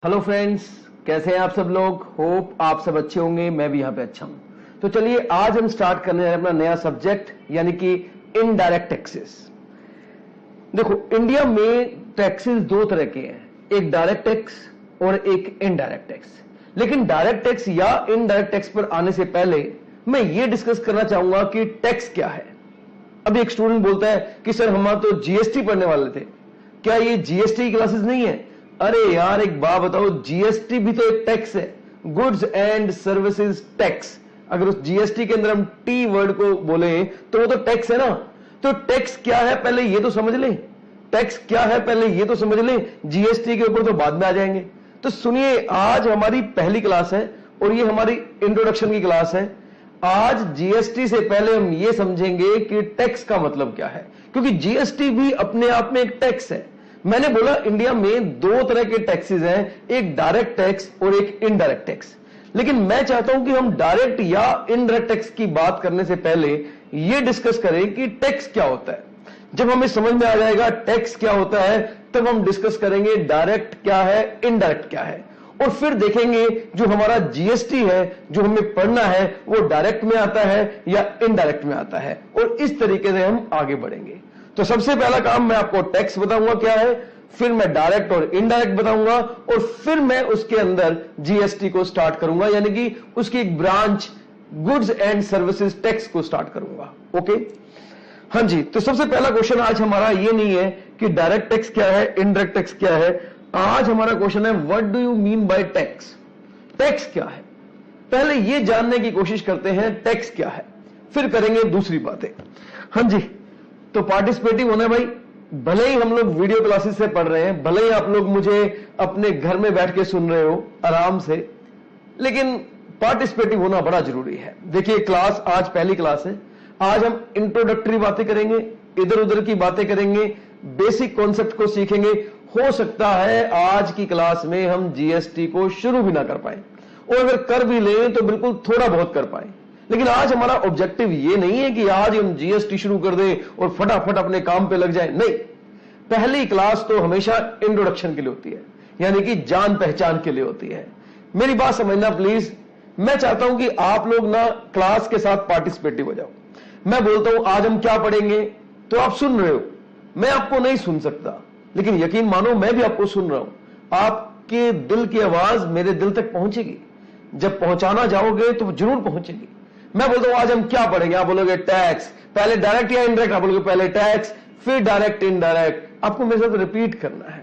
Hello friends, कैसे हैं आप सब लोग। होप आप सब अच्छे होंगे, मैं भी यहाँ पे अच्छा हूं। तो चलिए आज हम स्टार्ट करने जा रहे हैं अपना नया सब्जेक्ट, यानी कि इनडायरेक्ट टैक्सेस। देखो, इंडिया में टैक्सेस दो तरह के हैं, एक डायरेक्ट टैक्स और एक इनडायरेक्ट टैक्स। लेकिन डायरेक्ट टैक्स या इनडायरेक्ट टैक्स पर आने से पहले मैं ये डिस्कस करना चाहूंगा कि टैक्स क्या है। अभी एक स्टूडेंट बोलता है कि सर हम तो जीएसटी पढ़ने वाले थे, क्या ये जीएसटी की क्लासेस नहीं है? अरे यार, एक बात बताओ, जीएसटी भी तो एक टैक्स है, गुड्स एंड सर्विसेज टैक्स। अगर उस जीएसटी के अंदर हम टी वर्ड को बोले तो वो तो टैक्स है ना। तो टैक्स क्या है पहले ये तो समझ लें, टैक्स क्या है पहले ये तो समझ लें, जीएसटी के ऊपर तो बाद में आ जाएंगे। तो सुनिए, आज हमारी पहली क्लास है और ये हमारी इंट्रोडक्शन की क्लास है। आज जीएसटी से पहले हम ये समझेंगे कि टैक्स का मतलब क्या है, क्योंकि जीएसटी भी अपने आप में एक टैक्स है। मैंने बोला इंडिया में दो तरह के टैक्सेस हैं, एक डायरेक्ट टैक्स और एक इनडायरेक्ट टैक्स। लेकिन मैं चाहता हूं कि हम डायरेक्ट या इनडायरेक्ट टैक्स की बात करने से पहले यह डिस्कस करें कि टैक्स क्या होता है। जब हमें समझ में आ जाएगा टैक्स क्या होता है, तब हम डिस्कस करेंगे डायरेक्ट क्या है, इनडायरेक्ट क्या है, और फिर देखेंगे जो हमारा जीएसटी है जो हमें पढ़ना है वो डायरेक्ट में आता है या इनडायरेक्ट में आता है, और इस तरीके से हम आगे बढ़ेंगे। तो सबसे पहला काम मैं आपको टैक्स बताऊंगा क्या है, फिर मैं डायरेक्ट और इनडायरेक्ट बताऊंगा, और फिर मैं उसके अंदर जीएसटी को स्टार्ट करूंगा, यानी कि उसकी एक branch goods and services tax को स्टार्ट करूंगा। ओके, हाँ जी। तो सबसे पहला क्वेश्चन आज हमारा ये नहीं है कि डायरेक्ट टैक्स क्या है, इनडायरेक्ट टैक्स क्या है। आज हमारा क्वेश्चन है what do you mean by tax. Tax क्या है, पहले ये जानने की कोशिश करते हैं टैक्स क्या है, फिर करेंगे दूसरी बातें। हाँ जी, तो पार्टिसिपेटिव होना भाई। भले ही हम लोग वीडियो क्लासेस से पढ़ रहे हैं, भले ही आप लोग मुझे अपने घर में बैठ के सुन रहे हो आराम से, लेकिन पार्टिसिपेटिव होना बड़ा जरूरी है। देखिए, क्लास आज पहली क्लास है। आज हम इंट्रोडक्टरी बातें करेंगे, इधर उधर की बातें करेंगे, बेसिक कॉन्सेप्ट को सीखेंगे। हो सकता है आज की क्लास में हम जीएसटी को शुरू भी ना कर पाए, और अगर कर भी लें तो बिल्कुल थोड़ा बहुत कर पाए। लेकिन आज हमारा ऑब्जेक्टिव ये नहीं है कि आज हम जीएसटी शुरू कर दें और फटाफट अपने काम पे लग जाएं। नहीं, पहली क्लास तो हमेशा इंट्रोडक्शन के लिए होती है, यानी कि जान पहचान के लिए होती है। मेरी बात समझना प्लीज। मैं चाहता हूं कि आप लोग ना क्लास के साथ पार्टिसिपेटिव हो जाओ। मैं बोलता हूं आज हम क्या पढ़ेंगे, तो आप सुन रहे हो, मैं आपको नहीं सुन सकता, लेकिन यकीन मानो मैं भी आपको सुन रहा हूं। आपके दिल की आवाज मेरे दिल तक पहुंचेगी, जब पहुंचाना जाओगे तो जरूर पहुंचेगी। मैं बोलता हूं आज हम क्या पढ़ेंगे, आप बोलोगे टैक्स, पहले डायरेक्ट या इनडायरेक्ट, आप बोलोगे पहले टैक्स फिर डायरेक्ट इनडायरेक्ट। आपको मेरे साथ रिपीट करना है,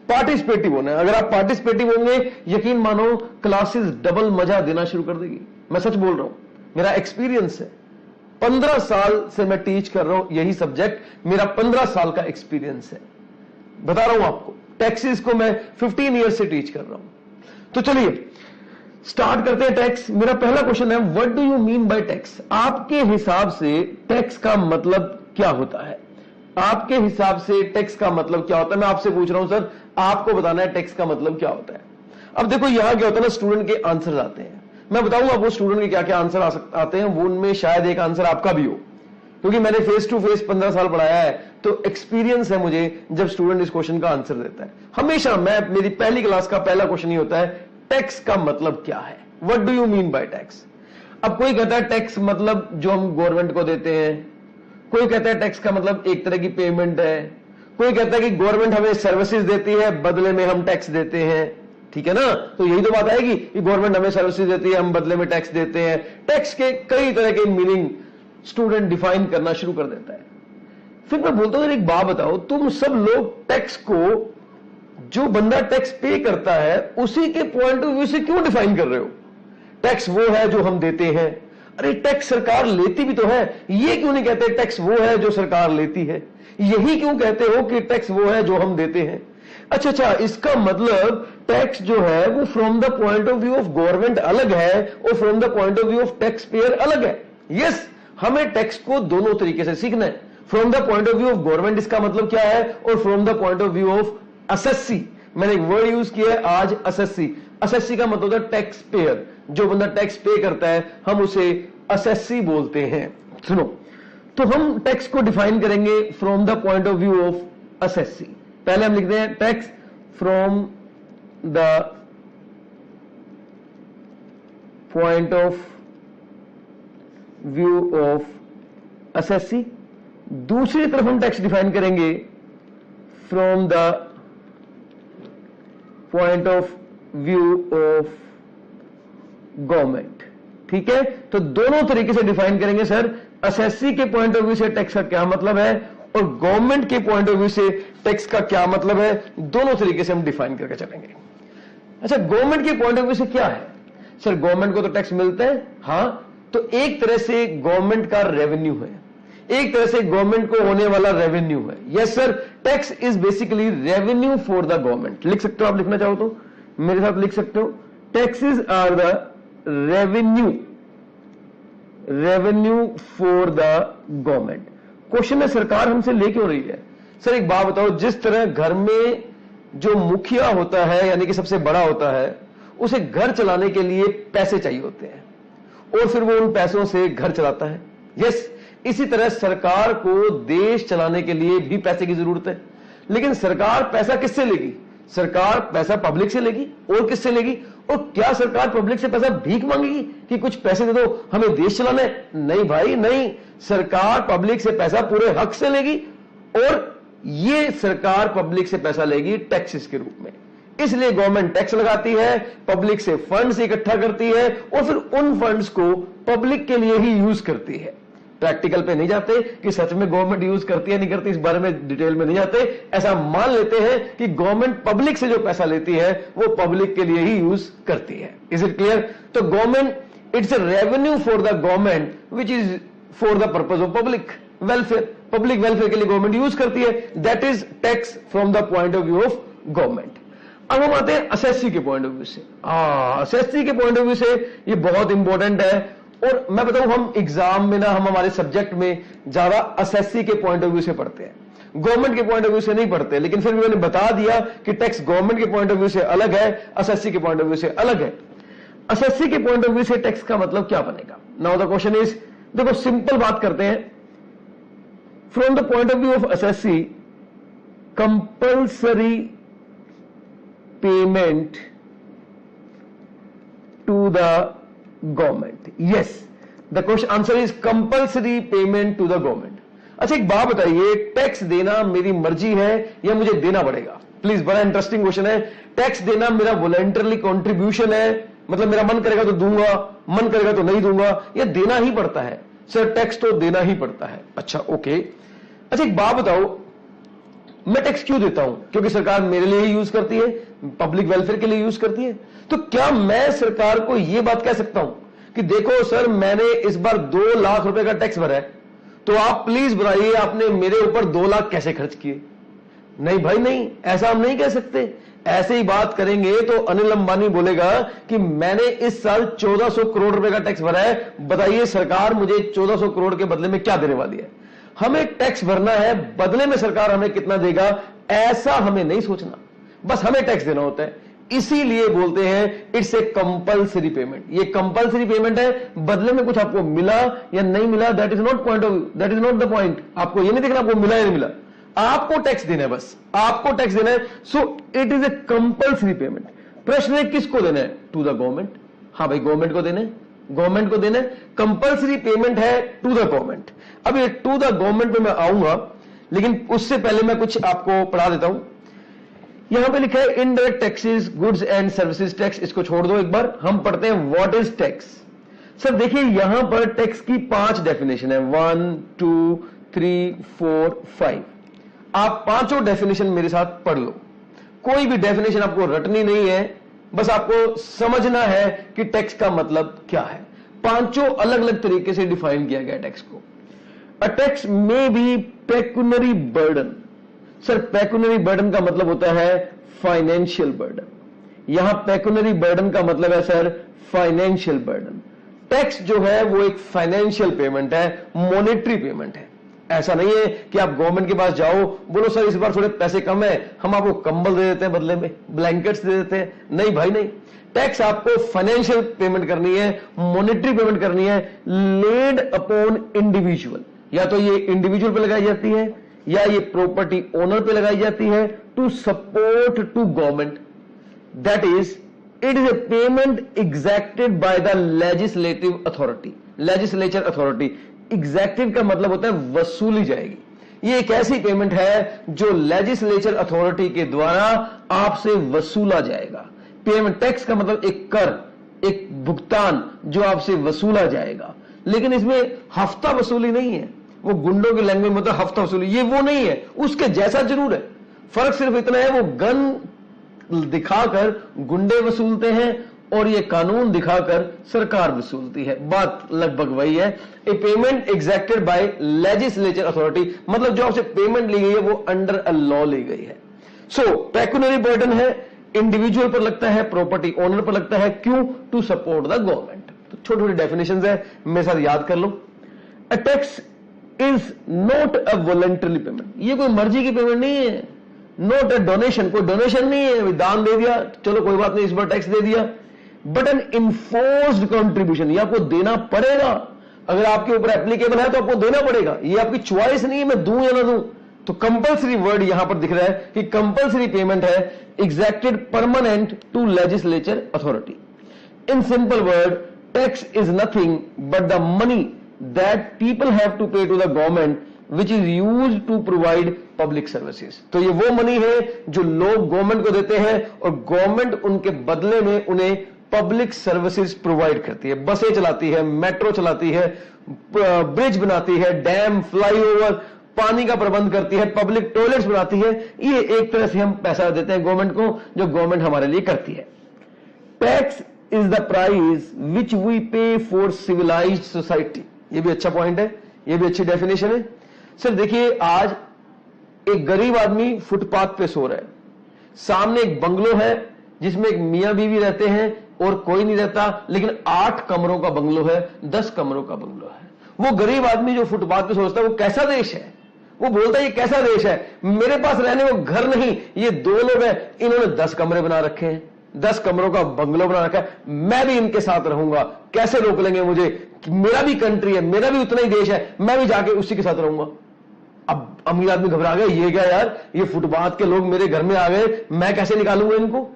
पार्टिसिपेटिव होना है। अगर आप पार्टिसिपेटिव होंगे, यकीन मानो क्लासेस डबल मजा देना शुरू कर देगी। मैं सच बोल रहा हूं, मेरा एक्सपीरियंस है, 15 साल से मैं टीच कर रहा हूं यही सब्जेक्ट, मेरा 15 साल का एक्सपीरियंस है। बता रहा हूं आपको, टैक्सेस को मैं 15 ईयर से टीच कर रहा हूं। तो चलिए स्टार्ट करते हैं टैक्स। मेरा पहला क्वेश्चन है what do you mean by tax. आपके हिसाब से टैक्स का मतलब क्या होता है? आपके हिसाब से टैक्स का मतलब क्या होता है? मैं आपसे पूछ रहा हूं सर, आपको बताना है टैक्स का मतलब क्या होता है। अब देखो यहां क्या होता है ना, स्टूडेंट के आंसर आते हैं। मैं बताऊंगा वो स्टूडेंट के क्या क्या आंसर आते हैं, वो उनमें शायद एक आंसर आपका भी हो, क्योंकि मैंने फेस टू फेस 15 साल पढ़ाया है, तो एक्सपीरियंस है मुझे जब स्टूडेंट इस क्वेश्चन का आंसर देता है। हमेशा मेरी पहली क्लास का पहला क्वेश्चन ही होता है टैक्स का मतलब क्या है, what do you mean by tax. अब कोई कहता है टैक्स मतलब जो हम गवर्नमेंट को देते हैं, कोई कहता है टैक्स का मतलब एक तरह की पेमेंट है, कोई कहता है कि गवर्नमेंट हमें सर्विसेज देती है, बदले में हम टैक्स देते हैं। ठीक है ना, तो यही तो बात आएगी कि गवर्नमेंट हमें सर्विसेज देती है, हम बदले में टैक्स देते हैं। टैक्स के कई तरह के मीनिंग स्टूडेंट डिफाइन करना शुरू कर देता है। फिर मैं बोलता हूं एक बात बताओ, तुम सब लोग टैक्स को, जो बंदा टैक्स पे करता है उसी के पॉइंट ऑफ व्यू से क्यों डिफाइन कर रहे हो? टैक्स वो है जो हम देते हैं। अरे टैक्स सरकार लेती भी तो है, ये क्यों नहीं कहते टैक्स वो है जो सरकार लेती है? यही क्यों कहते हो कि टैक्स वो है जो हम देते हैं? अच्छा, इसका मतलब टैक्स जो है वो from the point of view of government अलग है और from the point of view of tax pair अलग है। यस, हमें टैक्स को दोनों तरीके से सीखना है। From the point of view of government इसका मतलब क्या है, और from the point of view of assessee. मैंने एक वर्ड यूज किया है आज, असेसी। असेसी का मतलब होता है टैक्स पेयर, जो बंदा टैक्स पे करता है हम उसे असेसी बोलते हैं। सुनो, तो हम टैक्स को डिफाइन करेंगे from the point of view of assessee. पहले हम लिखते हैं tax from the point of view of SSC, दूसरी तरफ हम टैक्स डिफाइन करेंगे from the point of view of government. ठीक है, तो दोनों तरीके से डिफाइन करेंगे सर, एसएससी के पॉइंट ऑफ व्यू से टैक्स का क्या मतलब है और गवर्नमेंट के पॉइंट ऑफ व्यू से टैक्स का क्या मतलब है, दोनों तरीके से हम डिफाइन करके चलेंगे। अच्छा, गवर्नमेंट के पॉइंट ऑफ व्यू से क्या है सर? गवर्नमेंट को तो टैक्स मिलता है, हां, तो एक तरह से गवर्नमेंट का रेवेन्यू है, एक तरह से गवर्नमेंट को होने वाला रेवेन्यू है। Yes sir, tax is basically revenue for the government. लिख सकते हो, आप लिखना चाहो तो मेरे साथ लिख सकते हो, taxes are the revenue for the government. Question है, सरकार हमसे ले क्यों रही है? सर एक बात बताओ, जिस तरह घर में जो मुखिया होता है यानी कि सबसे बड़ा होता है, उसे घर चलाने के लिए पैसे चाहिए होते हैं और फिर वो उन पैसों से घर चलाता है। यस, इसी तरह सरकार को देश चलाने के लिए भी पैसे की जरूरत है, लेकिन सरकार पैसा किससे लेगी? सरकार पैसा पब्लिक से लेगी। और किससे लेगी? और क्या सरकार पब्लिक से पैसा भीख मांगेगी कि कुछ पैसे दे दो, हमें देश चलाना है? नहीं भाई नहीं, सरकार पब्लिक से पैसा पूरे हक से लेगी और ये सरकार पब्लिक से पैसा लेगी टैक्सेस के रूप में। इसलिए गवर्नमेंट टैक्स लगाती है, पब्लिक से फंड्स इकट्ठा करती है और फिर उन फंड्स को पब्लिक के लिए ही यूज करती है। प्रैक्टिकल पे नहीं जाते कि सच में गवर्नमेंट यूज करती है नहीं करती, इस बारे में डिटेल में नहीं जाते। ऐसा मान लेते हैं कि गवर्नमेंट पब्लिक से जो पैसा लेती है वो पब्लिक के लिए ही यूज करती है। Is it clear? तो government, it's a revenue for the government which is for the purpose of public welfare. Public welfare के लिए गवर्नमेंट यूज करती है, that is tax from the point of view of government. अब हम आते हैं SSC के पॉइंट ऑफ व्यू से। एसएससी के पॉइंट ऑफ व्यू से ये बहुत इंपॉर्टेंट है और मैं बताऊं, हम एग्जाम में ना, हम हमारे सब्जेक्ट में ज्यादा एसएससी के पॉइंट ऑफ व्यू से पढ़ते हैं, गवर्नमेंट के पॉइंट ऑफ व्यू से नहीं पढ़ते। लेकिन फिर भी मैंने बता दिया कि टैक्स गवर्नमेंट के पॉइंट ऑफ व्यू से अलग है, एसएससी के पॉइंट ऑफ व्यू से अलग है। एसएससी के पॉइंट ऑफ व्यू से टैक्स का मतलब क्या बनेगा? नाउ द क्वेश्चन इज, देखो सिंपल बात करते हैं, from the point of view of SSC, compulsory payment to the government. Yes, the question answer is compulsory payment to the government. अच्छा एक बात बताइए, टैक्स देना मेरी मर्जी है या मुझे देना पड़ेगा? प्लीज, बड़ा इंटरेस्टिंग क्वेश्चन है। टैक्स देना मेरा वॉलंटरली कंट्रीब्यूशन है, मतलब मेरा मन करेगा तो दूंगा, मन करेगा तो नहीं दूंगा, या देना ही पड़ता है? सर टैक्स तो देना ही पड़ता है। अच्छा ओके, अच्छा एक बात बताओ, मैं टैक्स क्यों देता हूं? क्योंकि सरकार मेरे लिए ही यूज करती है, पब्लिक वेलफेयर के लिए यूज करती है। तो क्या मैं सरकार को यह बात कह सकता हूं कि देखो सर, मैंने इस बार 2 लाख रुपए का टैक्स भरा है, तो आप प्लीज बताइए आपने मेरे ऊपर 2 लाख कैसे खर्च किए? नहीं भाई नहीं, ऐसा हम नहीं कह सकते। ऐसे ही बात करेंगे तो अनिल अंबानी बोलेगा कि मैंने इस साल 1400 करोड़ रुपए का टैक्स भरा है, बताइए सरकार मुझे 1400 करोड़ के बदले में क्या देने वाली है? हमें टैक्स भरना है, बदले में सरकार हमें कितना देगा ऐसा हमें नहीं सोचना, बस हमें टैक्स देना होता है। इसीलिए बोलते हैं इट्स ए कंपल्सरी पेमेंट। ये कंपल्सरी पेमेंट है, बदले में कुछ आपको मिला या नहीं मिला, that is not point of view, that is not the point. आपको ये नहीं देखना आपको मिला या नहीं मिला, आपको टैक्स देना है, बस आपको टैक्स देना है। So it is a compulsory payment. प्रश्न है किसको देना है? To the government. हाँ भाई, गवर्नमेंट को देना है, गवर्नमेंट को देना है। कंपल्सरी पेमेंट है टू द गवर्नमेंट। अब ये टू द गवर्नमेंट पे मैं आऊंगा, लेकिन उससे पहले मैं कुछ आपको पढ़ा देता हूं। यहां पे लिखा है indirect taxes, goods and services tax. इसको छोड़ दो एक बार, हम पढ़ते हैं व्हाट इज टैक्स। सर देखिए यहां पर टैक्स की 5 डेफिनेशन है, 1 2 3 4 5। आप पांचों डेफिनेशन मेरे साथ पढ़ लो। कोई भी डेफिनेशन आपको रटनी नहीं है, बस आपको समझना है कि टैक्स का मतलब क्या है। पांचों अलग अलग तरीके से डिफाइन किया गया टैक्स को। A tax may be pecuniary burden. Sir pecuniary burden का मतलब होता है फाइनेंशियल बर्डन। यहां पेक्यूनरी बर्डन का मतलब है सर फाइनेंशियल बर्डन। टैक्स जो है वो एक फाइनेंशियल पेमेंट है, मॉनेटरी पेमेंट है। ऐसा नहीं है कि आप गवर्नमेंट के पास जाओ, बोलो सर इस बार थोड़े पैसे कम है, हम आपको कंबल दे देते हैं बदले में, ब्लैंकेट्स दे देते हैं। नहीं भाई नहीं, टैक्स आपको फाइनेंशियल पेमेंट करनी है, मॉनेटरी पेमेंट करनी है, लेड अपॉन इंडिविजुअल। या तो ये इंडिविजुअल पे लगाई जाती है या ये प्रॉपर्टी ओनर पे लगाई जाती है to support to government. That is it is a payment exacted by the legislative authority. Legislature authority, exacted का मतलब होता है वसूली जाएगी। ये एक ऐसी पेमेंट है जो लेजिस्लेचर अथॉरिटी के द्वारा आपसे वसूला जाएगा। पेमेंट, टैक्स का मतलब एक कर, एक भुगतान जो आपसे वसूला जाएगा। लेकिन इसमें हफ्ता वसूली नहीं है, वो गुंडों की लैंग्वेज में होता है हफ्ता वसूली, ये वो नहीं है, उसके जैसा जरूर है। फर्क सिर्फ इतना है, वो गन दिखाकर गुंडे वसूलते हैं और ये कानून दिखाकर सरकार वसूलती है। बात लगभग वही है। ए payment exacted bye legislature authority, मतलब जो आपसे पेमेंट ली गई है वो अंडर अ लॉ ली गई है। सो पेक्यूनरी बर्डन है, इंडिविजुअल पर लगता है, प्रॉपर्टी ओनर पर लगता है। क्यों? To support the government. तो छोटी छोटी डेफिनेशन है, मेरे साथ याद कर लो। A tax is not a voluntary payment, ये कोई मर्जी की पेमेंट नहीं है। नॉट अ डोनेशन, कोई डोनेशन नहीं है, दान दे दिया, चलो कोई बात नहीं, इस बार टैक्स दे दिया। बट एन इन्फोर्स्ड कॉन्ट्रीब्यूशन, ये आपको देना पड़ेगा। अगर आपके ऊपर एप्लीकेबल है तो आपको देना पड़ेगा, ये आपकी चॉइस नहीं है मैं दूं या ना दूं। तो कंपल्सरी वर्ड यहां पर दिख रहा है कि कंपल्सरी पेमेंट है, exacted permanent to legislature authority. In simple word, tax is nothing but the money that people have to pay to the government which is use to provide public services. तो ये वो money है जो लोग government को देते हैं और गवर्नमेंट उनके बदले में उन्हें पब्लिक सर्विसेज प्रोवाइड करती है। बसें चलाती है, मेट्रो चलाती है, ब्रिज बनाती है, डैम, फ्लाईओवर, पानी का प्रबंध करती है, पब्लिक टॉयलेट्स बनाती है। ये एक तरह से हम पैसा देते हैं गवर्नमेंट को, जो गवर्नमेंट हमारे लिए करती है। Tax is the price which we pay for civilised society. ये भी अच्छा पॉइंट है, ये भी अच्छी डेफिनेशन है। सर देखिए, आज एक गरीब आदमी फुटपाथ पे सो रहा है, सामने एक बंगलो है जिसमें एक मियां बीवी रहते हैं और कोई नहीं रहता, लेकिन 8 कमरों का बंगलो है, 10 कमरों का बंगलो है। वो गरीब आदमी जो फुटपाथ पे सोचता है वो कैसा देश है? वो बोलता है ये कैसा देश है, मेरे पास रहने को घर नहीं, ये 2 लोग हैं, इन्होंने 10 कमरे बना रखे हैं, 10 कमरों का बंगलो बना रखा है, मैं भी इनके साथ रहूंगा, कैसे रोक लेंगे मुझे? मेरा भी कंट्री है, मेरा भी उतना ही देश है, मैं भी जाके उसी के साथ रहूंगा। अब अमीर आदमी घबरा गया, ये क्या यार, ये फुटपाथ के लोग मेरे घर में आ गए, मैं कैसे निकालूंगा इनको?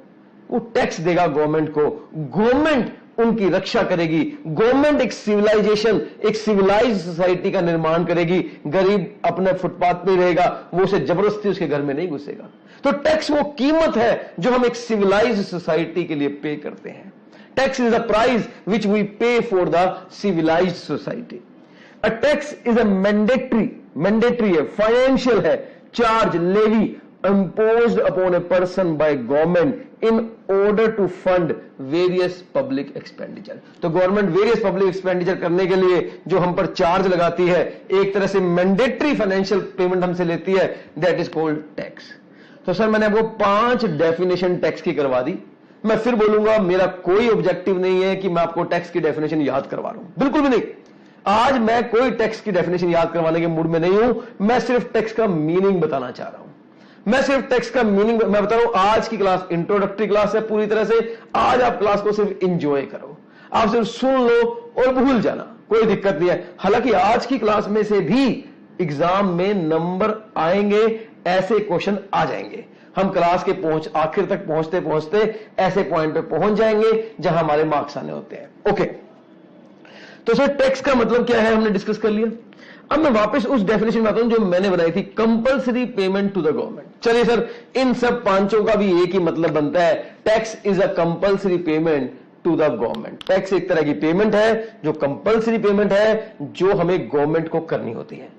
वो टैक्स देगा गवर्नमेंट को, गवर्नमेंट उनकी रक्षा करेगी, गवर्नमेंट एक सिविलाइजेशन, एक सिविलाइज्ड सोसाइटी का निर्माण करेगी। गरीब अपने फुटपाथ पे रहेगा, वो उसे जबरदस्ती उसके घर में नहीं घुसेगा। तो टैक्स वो कीमत है जो हम एक सिविलाइज्ड सोसाइटी के लिए पे करते हैं। Tax is a price which we pay for the civilised society. A tax is a mandatory है, फाइनेंशियल है, charge, levy imposed upon a person by government in order to fund various public expenditure। तो government various public expenditure करने के लिए जो हम पर charge लगाती है, एक तरह से मैंडेटरी फाइनेंशियल पेमेंट हमसे लेती है, दैट इज कॉल्ड टैक्स। तो सर मैंने आपको 5 डेफिनेशन टैक्स की करवा दी। मैं फिर बोलूंगा, मेरा कोई ऑब्जेक्टिव नहीं है कि मैं आपको टैक्स की डेफिनेशन याद करवा रहा हूं, बिल्कुल भी नहीं। आज मैं कोई टैक्स की डेफिनेशन याद करवाने के मूड में नहीं हूं, मैं सिर्फ टैक्स का मीनिंग बताना चाह रहा हूं। मैं सिर्फ टेक्स्ट का मीनिंग मैं बता रहा हूं। आज की क्लास इंट्रोडक्टरी क्लास है पूरी तरह से। आज आप क्लास को सिर्फ एंजॉय करो, आप सिर्फ सुन लो और भूल जाना, कोई दिक्कत नहीं है। हालांकि आज की क्लास में से भी एग्जाम में नंबर आएंगे, ऐसे क्वेश्चन आ जाएंगे। हम क्लास के आखिर तक पहुंचते पहुंचते ऐसे पॉइंट पे पहुंच जाएंगे जहां हमारे मार्क्स आने होते हैं। ओके, तो सर टैक्स का मतलब क्या है हमने डिस्कस कर लिया। अब मैं वापस उस डेफिनेशन में आता हूं जो मैंने बनाई थी, compulsory payment to the government. चलिए सर, इन सब 5 का भी एक ही मतलब बनता है, tax is a compulsory payment to the government. Tax एक तरह की पेमेंट है जो कंपल्सरी पेमेंट है, जो हमें गवर्नमेंट को करनी होती है।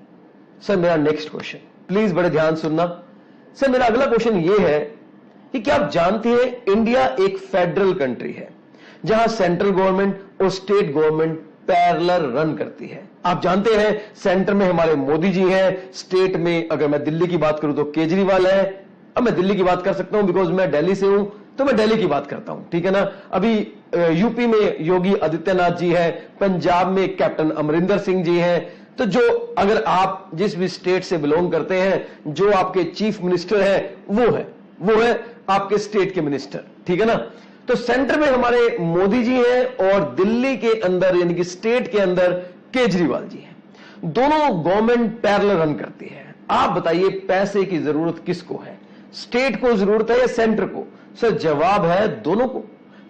सर मेरा नेक्स्ट क्वेश्चन, प्लीज बड़े ध्यान सुनना। सर मेरा अगला क्वेश्चन ये है कि क्या आप जानते हैं इंडिया एक फेडरल कंट्री है जहां सेंट्रल गवर्नमेंट और स्टेट गवर्नमेंट पैरेलल रन करती है। आप जानते हैं सेंटर में हमारे मोदी जी हैं, स्टेट में अगर मैं दिल्ली की बात करूं तो केजरीवाल है। अब मैं दिल्ली की बात कर सकता हूं बिकॉज मैं दिल्ली से हूं, तो मैं दिल्ली की बात करता हूं, ठीक है ना। अभी यूपी में योगी आदित्यनाथ जी है, पंजाब में कैप्टन अमरिंदर सिंह जी हैं। तो जो अगर आप जिस भी स्टेट से बिलोंग करते हैं, जो आपके चीफ मिनिस्टर है वो है आपके स्टेट के मिनिस्टर, ठीक है ना। तो सेंटर में हमारे मोदी जी हैं और दिल्ली के अंदर यानी कि स्टेट के अंदर केजरीवाल जी हैं। दोनों गवर्नमेंट पैरेलल रन करती है। आप बताइए पैसे की जरूरत किसको है, स्टेट को जरूरत है या सेंटर को? सर जवाब है दोनों को।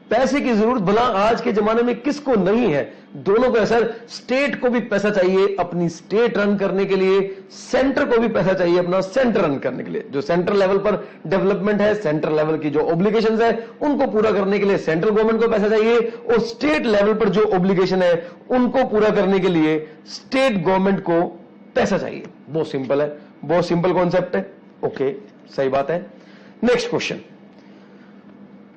पैसे की जरूरत भला आज के जमाने में किसको नहीं है, दोनों को है सर। स्टेट को भी पैसा चाहिए अपनी स्टेट रन करने के लिए, सेंटर को भी पैसा चाहिए अपना सेंटर रन करने के लिए। जो सेंट्रल लेवल पर डेवलपमेंट है, सेंट्रल लेवल की जो ऑब्लिगेशंस है उनको पूरा करने के लिए सेंट्रल गवर्नमेंट को पैसा चाहिए, और स्टेट लेवल पर जो ऑब्लिगेशन है उनको पूरा करने के लिए स्टेट गवर्नमेंट को पैसा चाहिए। बहुत सिंपल है, बहुत सिंपल कॉन्सेप्ट है। ओके, सही बात है। नेक्स्ट क्वेश्चन,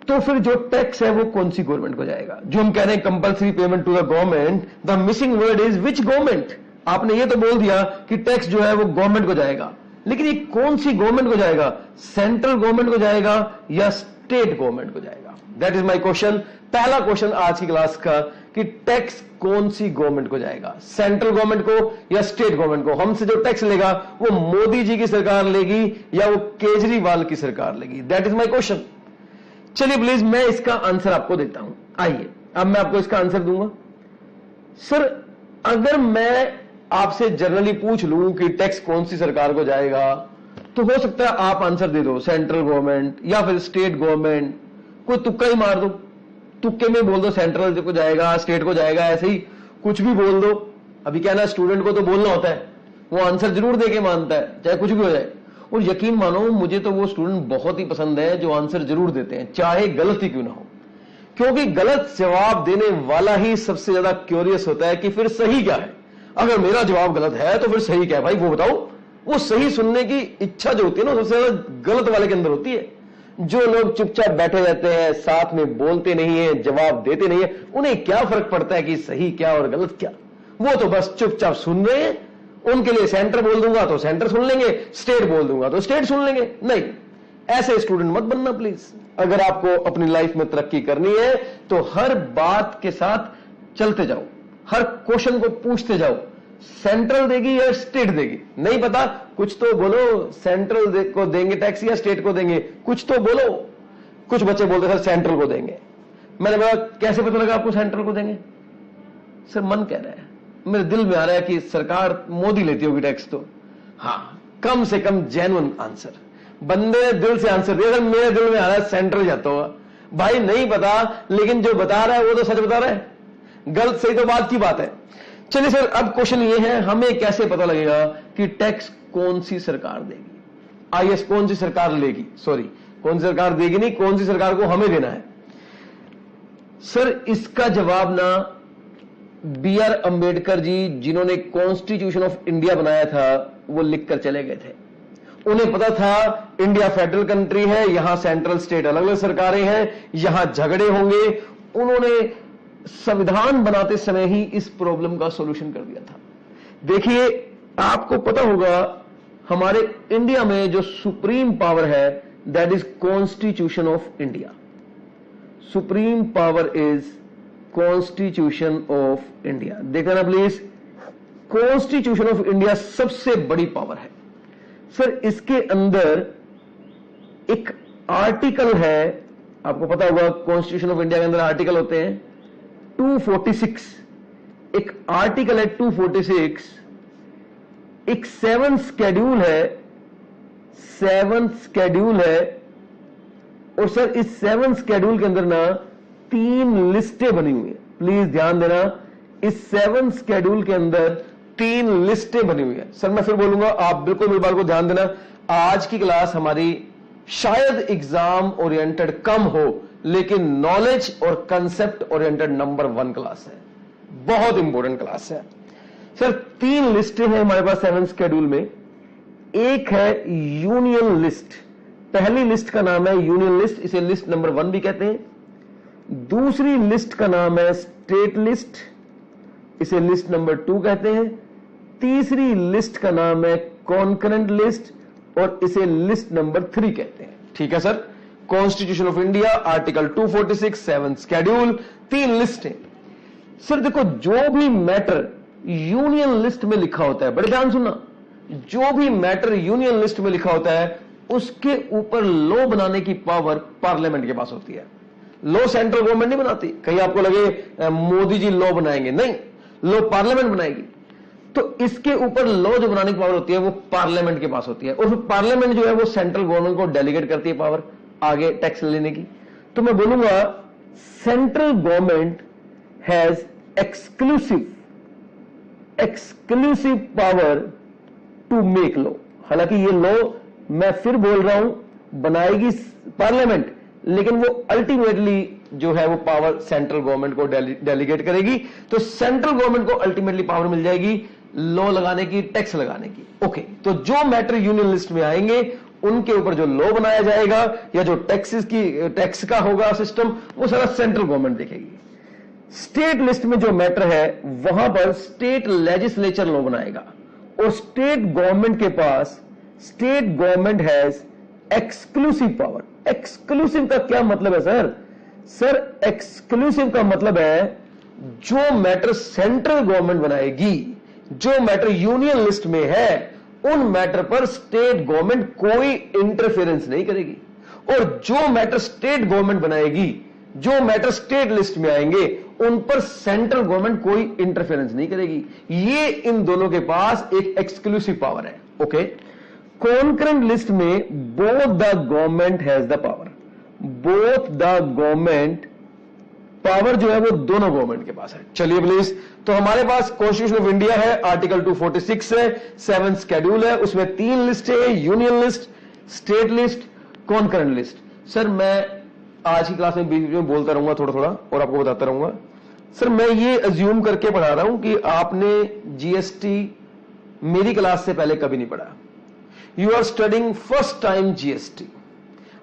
तो फिर जो टैक्स है वो कौन सी गवर्नमेंट को जाएगा? जो हम कह रहे हैं compulsory payment to the government, the missing word is which government. आपने ये तो बोल दिया कि टैक्स जो है वो गवर्नमेंट को जाएगा, लेकिन ये कौन सी गवर्नमेंट को जाएगा? सेंट्रल गवर्नमेंट को जाएगा या स्टेट गवर्नमेंट को जाएगा? That is my question. पहला क्वेश्चन आज की क्लास का कि टैक्स कौन सी गवर्नमेंट को जाएगा, सेंट्रल गवर्नमेंट को या स्टेट गवर्नमेंट को? हमसे जो टैक्स लेगा वो मोदी जी की सरकार लेगी या वो केजरीवाल की सरकार लेगी? That is my question. चलिए प्लीज मैं इसका आंसर आपको देता हूं। आइए अब मैं आपको इसका आंसर दूंगा। सर अगर मैं आपसे जनरली पूछ लूं कि टैक्स कौन सी सरकार को जाएगा, तो हो सकता है आप आंसर दे दो सेंट्रल गवर्नमेंट या फिर स्टेट गवर्नमेंट, कोई तुक्का ही मार दो, तुक्के में बोल दो सेंट्रल को जाएगा, स्टेट को जाएगा, ऐसे ही कुछ भी बोल दो। अभी क्या ना, स्टूडेंट को तो बोलना होता है, वो आंसर जरूर देके मानता है चाहे कुछ भी हो जाए। और यकीन मानो मुझे तो वो स्टूडेंट बहुत ही पसंद है जो आंसर जरूर देते हैं चाहे गलत ही क्यों ना हो, क्योंकि गलत जवाब देने वाला ही सबसे ज्यादा क्यूरियस होता है कि फिर सही क्या है। अगर मेरा जवाब गलत है तो फिर सही क्या है भाई वो बताओ। वो सही सुनने की इच्छा जो होती है ना सबसे ज्यादा गलत वाले के अंदर होती है। जो लोग चुपचाप बैठे रहते हैं, साथ में बोलते नहीं है, जवाब देते नहीं है, उन्हें क्या फर्क पड़ता है कि सही क्या और गलत क्या? वो तो बस चुपचाप सुन रहे हैं। उनके लिए सेंटर बोल दूंगा तो सेंटर सुन लेंगे, स्टेट बोल दूंगा तो स्टेट सुन लेंगे। नहीं, ऐसे स्टूडेंट मत बनना प्लीज। अगर आपको अपनी लाइफ में तरक्की करनी है तो हर बात के साथ चलते जाओ, हर क्वेश्चन को पूछते जाओ, सेंट्रल देगी या स्टेट देगी नहीं पता, कुछ तो बोलो। सेंट्रल को देंगे टैक्स या स्टेट को देंगे, कुछ तो बोलो। कुछ बच्चे बोलते सर सेंट्रल को देंगे। मैंने बोला कैसे पता लगा आपको सेंट्रल को देंगे? सर मन कह रहा है, मेरे दिल में आ रहा है कि सरकार मोदी लेती होगी टैक्स, तो हाँ कम से कम जेन्युइन आंसर। बंदे ने दिल से आंसर दिया, अगर मेरे दिल में आ रहा है सेंट्रल जाता होगा। भाई नहीं पता, लेकिन जो बता रहा है वो तो सच बता रहा है, गलत सही तो बात की बात है। चलिए सर अब क्वेश्चन ये है, हमें कैसे पता लगेगा कि टैक्स कौन सी सरकार देगी? आईएएस कौन सी सरकार लेगी, सॉरी कौन सी सरकार देगी नहीं, कौन सी सरकार को हमें देना है? सर इसका जवाब ना बी.आर. अंबेडकर जी, जिन्होंने कॉन्स्टिट्यूशन ऑफ इंडिया बनाया था, वो लिखकर चले गए थे। उन्हें पता था इंडिया फेडरल कंट्री है, यहां सेंट्रल स्टेट अलग अलग सरकारें हैं, यहां झगड़े होंगे। उन्होंने संविधान बनाते समय ही इस प्रॉब्लम का सॉल्यूशन कर दिया था। देखिए आपको पता होगा हमारे इंडिया में जो सुप्रीम पावर है that is constitution of India. Supreme power is constitution of India. देखना ना प्लीज, कॉन्स्टिट्यूशन ऑफ इंडिया सबसे बड़ी पावर है। सर इसके अंदर एक आर्टिकल है, आपको पता होगा कॉन्स्टिट्यूशन ऑफ इंडिया के अंदर आर्टिकल होते हैं 246, एक आर्टिकल है 246, एक 7th शेड्यूल है, 7th शेड्यूल है। और सर इस 7th शेड्यूल के अंदर ना 3 लिस्टें बनी हुई है। प्लीज ध्यान देना, इस 7th शेड्यूल के अंदर 3 लिस्टें बनी हुई है। सर मैं फिर बोलूंगा, आप बिल्कुल मेरी बात को ध्यान देना। आज की क्लास हमारी शायद एग्जाम ओरिएंटेड कम हो, लेकिन नॉलेज और कंसेप्ट ओरिएंटेड नंबर 1 क्लास है, बहुत इंपॉर्टेंट क्लास है। सर 3 लिस्टें हैं हमारे पास 7th शेड्यूल में। एक है यूनियन लिस्ट, पहली लिस्ट का नाम है यूनियन लिस्ट, इसे लिस्ट नंबर 1 भी कहते हैं। दूसरी लिस्ट का नाम है स्टेट लिस्ट, इसे लिस्ट नंबर 2 कहते हैं। तीसरी लिस्ट का नाम है कॉन्करेंट लिस्ट और इसे लिस्ट नंबर 3 कहते हैं। ठीक है sir, constitution of India article 246 7th schedule, 3 लिस्टें। सर देखो जो भी मैटर यूनियन लिस्ट में लिखा होता है, बड़े ध्यान सुनना, जो भी मैटर यूनियन लिस्ट में लिखा होता है उसके ऊपर लॉ बनाने की पावर पार्लियामेंट के पास होती है। लॉ सेंट्रल गवर्नमेंट नहीं बनाती। कहीं आपको लगे मोदी जी लॉ बनाएंगे, नहीं, लॉ पार्लियामेंट बनाएगी। तो इसके ऊपर लॉ जो बनाने की पावर होती है वो पार्लियामेंट के पास होती है, और फिर पार्लियामेंट जो है वो सेंट्रल गवर्नमेंट को डेलीगेट करती है पावर आगे टैक्स लेने की। तो मैं बोलूंगा central government has exclusive power to make law. हालांकि ये लॉ मैं फिर बोल रहा हूं बनाएगी पार्लियामेंट, लेकिन वो अल्टीमेटली जो है वो पावर सेंट्रल गवर्नमेंट को डेलीगेट करेगी। तो सेंट्रल गवर्नमेंट को अल्टीमेटली पावर मिल जाएगी लॉ लगाने की, टैक्स लगाने की। ओके, तो जो मैटर यूनियन लिस्ट में आएंगे उनके ऊपर जो लॉ बनाया जाएगा या जो टैक्स का होगा सिस्टम, वो सारा सेंट्रल गवर्नमेंट देखेगी। स्टेट लिस्ट में जो मैटर है वहां पर स्टेट लेजिस्लेचर लॉ बनाएगा, और state government has exclusive power. Exclusive का क्या मतलब है सर? सर एक्सक्लूसिव का मतलब है जो मैटर सेंट्रल गवर्नमेंट बनाएगी, जो मैटर यूनियन लिस्ट में है, उन मैटर पर स्टेट गवर्नमेंट कोई इंटरफेरेंस नहीं करेगी, और जो मैटर स्टेट गवर्नमेंट बनाएगी, जो मैटर स्टेट लिस्ट में आएंगे, उन पर सेंट्रल गवर्नमेंट कोई इंटरफेरेंस नहीं करेगी। ये इन दोनों के पास एक एक्सक्लूसिव पावर है। ओके, कॉन्करेंट लिस्ट में both the government has the power. Both the government, power जो है वो दोनों गवर्नमेंट के पास है। चलिए प्लीज, तो हमारे पास कॉन्स्टिट्यूशन ऑफ इंडिया है, आर्टिकल 246 है, 7 शेड्यूल है, उसमें 3 लिस्ट है, union list, state list, concurrent list. Sir मैं आज की क्लास में बीच में बोलता रहूंगा थोड़ा थोड़ा और आपको बताता रहूंगा। सर मैं ये अज्यूम करके पढ़ा रहा हूं कि आपने जीएसटी मेरी क्लास से पहले कभी नहीं पढ़ा। You are studying first time GST.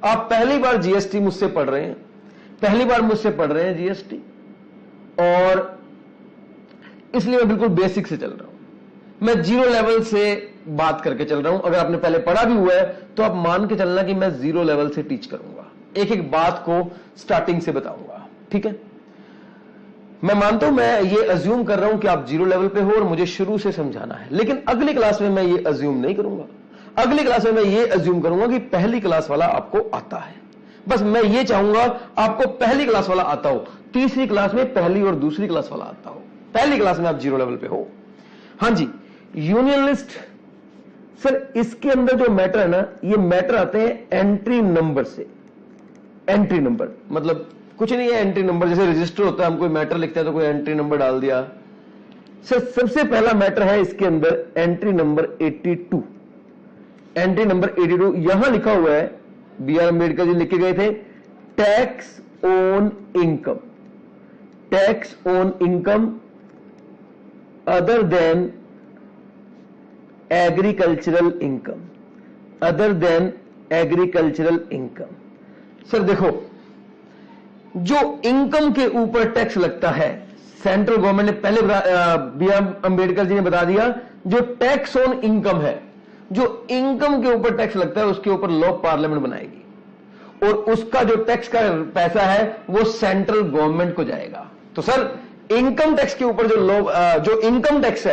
आप पहली बार जीएसटी मुझसे पढ़ रहे हैं, पहली बार मुझसे पढ़ रहे हैं जीएसटी, और इसलिए मैं बिल्कुल बेसिक से चल रहा हूं। मैं 0 लेवल से बात करके चल रहा हूं। अगर आपने पहले पढ़ा भी हुआ है तो आप मान के चलना कि मैं 0 लेवल से टीच करूंगा, एक एक बात को स्टार्टिंग से बताऊंगा। ठीक है, मैं मानता हूं, मैं ये अज्यूम कर रहा हूं कि आप 0 लेवल पे हो और मुझे शुरू से समझाना है, लेकिन अगली क्लास में मैं ये अज्यूम नहीं करूंगा। अगली क्लास में मैं ये अज्यूम करूंगा कि पहली क्लास वाला आपको आता है। बस मैं ये चाहूंगा आपको पहली क्लास वाला आता हो, तीसरी क्लास में पहली और दूसरी क्लास वाला आता हो, पहली क्लास में आप 0 लेवल पे हो। हां जी, यूनियन लिस्ट। सर इसके अंदर जो मैटर है ना, ये मैटर आते हैं एंट्री नंबर से। एंट्री नंबर मतलब कुछ नहीं है, एंट्री नंबर जैसे रजिस्टर होता है, हम कोई मैटर लिखते हैं तो कोई एंट्री नंबर डाल दिया। सर सबसे पहला मैटर है इसके अंदर एंट्री नंबर 82। एंट्री नंबर 82 यहां लिखा हुआ है, बी आर अम्बेडकर जी लिख के गए थे, tax on income. Tax on income other than agricultural income. Other than agricultural income. Sir देखो, जो इनकम के ऊपर टैक्स लगता है, सेंट्रल गवर्नमेंट ने पहले बी आर अम्बेडकर जी ने बता दिया, जो टैक्स ऑन इनकम है, जो इनकम के ऊपर टैक्स लगता है, उसके ऊपर लॉ पार्लियामेंट बनाएगी, और उसका जो टैक्स का पैसा है वो सेंट्रल गवर्नमेंट को जाएगा। तो सर इनकम टैक्स के ऊपर जो लॉ, जो इनकम टैक्स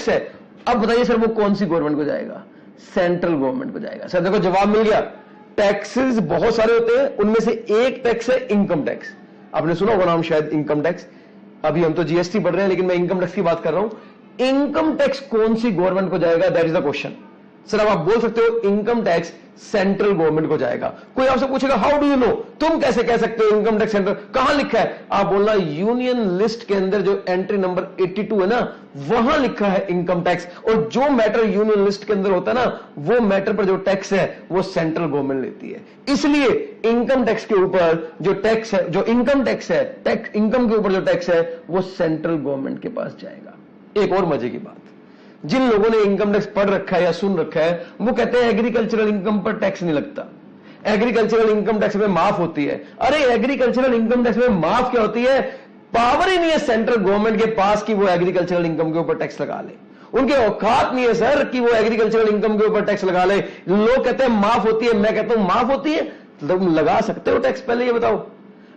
है, अब बताइए सर वो कौन सी गवर्नमेंट को जाएगा? सेंट्रल गवर्नमेंट को जाएगा। सर देखो जवाब मिल गया। टैक्सेस बहुत सारे होते हैं, उनमें से एक टैक्स है इनकम टैक्स। आपने सुना होगा नाम शायद इनकम टैक्स। अभी हम तो जीएसटी पढ़ रहे हैं, लेकिन मैं इनकम टैक्स की बात कर रहा हूं। इनकम टैक्स कौन सी गवर्नमेंट को जाएगा, that is the question. Sir अब आप बोल सकते हो इनकम टैक्स सेंट्रल गवर्नमेंट को जाएगा। कोई आपसे पूछेगा हाउ डू यू नो, तुम कैसे कह सकते हो इनकम टैक्स सेंट्रल, कहां लिखा है? आप बोलना यूनियन लिस्ट के अंदर जो एंट्री नंबर 82 है ना, वहां लिखा है इनकम टैक्स। और जो मैटर यूनियन लिस्ट के अंदर होता है ना, वो मैटर पर जो टैक्स है वो सेंट्रल गवर्नमेंट लेती है। इसलिए इनकम टैक्स के ऊपर जो टैक्स है, जो इनकम टैक्स है, इनकम के ऊपर जो टैक्स है वो सेंट्रल गवर्नमेंट के पास जाएगा। एक और मजे की बात, जिन लोगों ने इनकम टैक्स पढ़ रखा है या सुन रखा है, वो कहते हैं एग्रीकल्चरल इनकम पर टैक्स नहीं लगता, एग्रीकल्चरल इनकम टैक्स में माफ होती है। अरे एग्रीकल्चरल इनकम टैक्स में माफ क्या होती है? पावर ही नहीं है सेंट्रल गवर्नमेंट के पास कि वो एग्रीकल्चरल इनकम के ऊपर टैक्स लगा ले। उनके औकात नहीं है सर कि वो एग्रीकल्चरल इनकम के ऊपर टैक्स लगा ले। लोग कहते हैं माफ होती है, मैं कहता हूं माफ होती है। तुम लगा सकते हो टैक्स? पहले ये बताओ।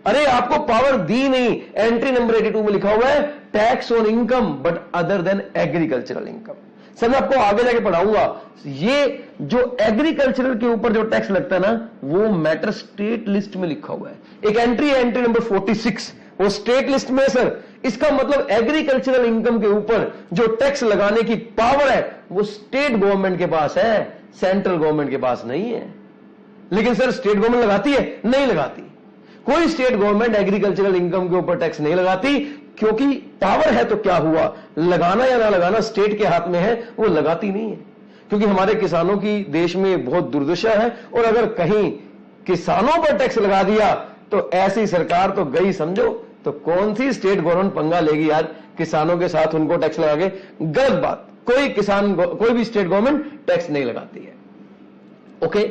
अरे आपको पावर दी नहीं। एंट्री नंबर 82 में लिखा हुआ है tax on income but other than agricultural income. Sir मैं आपको आगे जाके पढ़ाऊंगा, ये जो एग्रीकल्चरल के ऊपर जो टैक्स लगता है ना, वो मैटर स्टेट लिस्ट में लिखा हुआ है। एक एंट्री है एंट्री नंबर 46, वो स्टेट लिस्ट में है सर। इसका मतलब एग्रीकल्चरल इनकम के ऊपर जो टैक्स लगाने की पावर है वो स्टेट गवर्नमेंट के पास है, सेंट्रल गवर्नमेंट के पास नहीं है। लेकिन सर स्टेट गवर्नमेंट लगाती है? नहीं लगाती। कोई स्टेट गवर्नमेंट एग्रीकल्चरल इनकम के ऊपर टैक्स नहीं लगाती, क्योंकि पावर है तो क्या हुआ, लगाना या ना लगाना स्टेट के हाथ में है, वो लगाती नहीं है। क्योंकि हमारे किसानों की देश में बहुत दुर्दशा है, और अगर कहीं किसानों पर टैक्स लगा दिया तो ऐसी सरकार तो गई समझो। तो कौन सी स्टेट गवर्नमेंट पंगा लेगी यार किसानों के साथ, उनको टैक्स लगा के? गलत बात, कोई भी स्टेट गवर्नमेंट टैक्स नहीं लगाती है। ओके,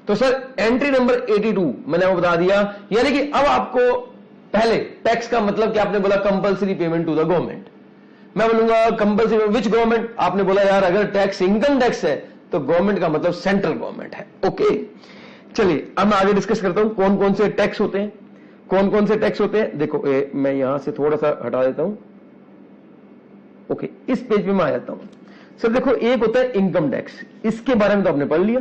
तो सर एंट्री नंबर 82 मैंने आपको बता दिया, यानी कि अब आपको पहले टैक्स का मतलब क्या आपने बोला, compulsory payment to the government. मैं बोलूंगा कंपल्सरी विच गवर्नमेंट, आपने बोला यार अगर टैक्स इनकम टैक्स है तो गवर्नमेंट का मतलब सेंट्रल गवर्नमेंट है। ओके, चलिए अब मैं आगे डिस्कस करता हूं कौन कौन से टैक्स होते हैं, कौन कौन से टैक्स होते हैं। देखो मैं यहां से थोड़ा सा हटा देता हूं। ओके, इस पेज पे मैं आ जाता हूं। सर देखो, एक होता है इनकम टैक्स, इसके बारे में तो आपने पढ़ लिया।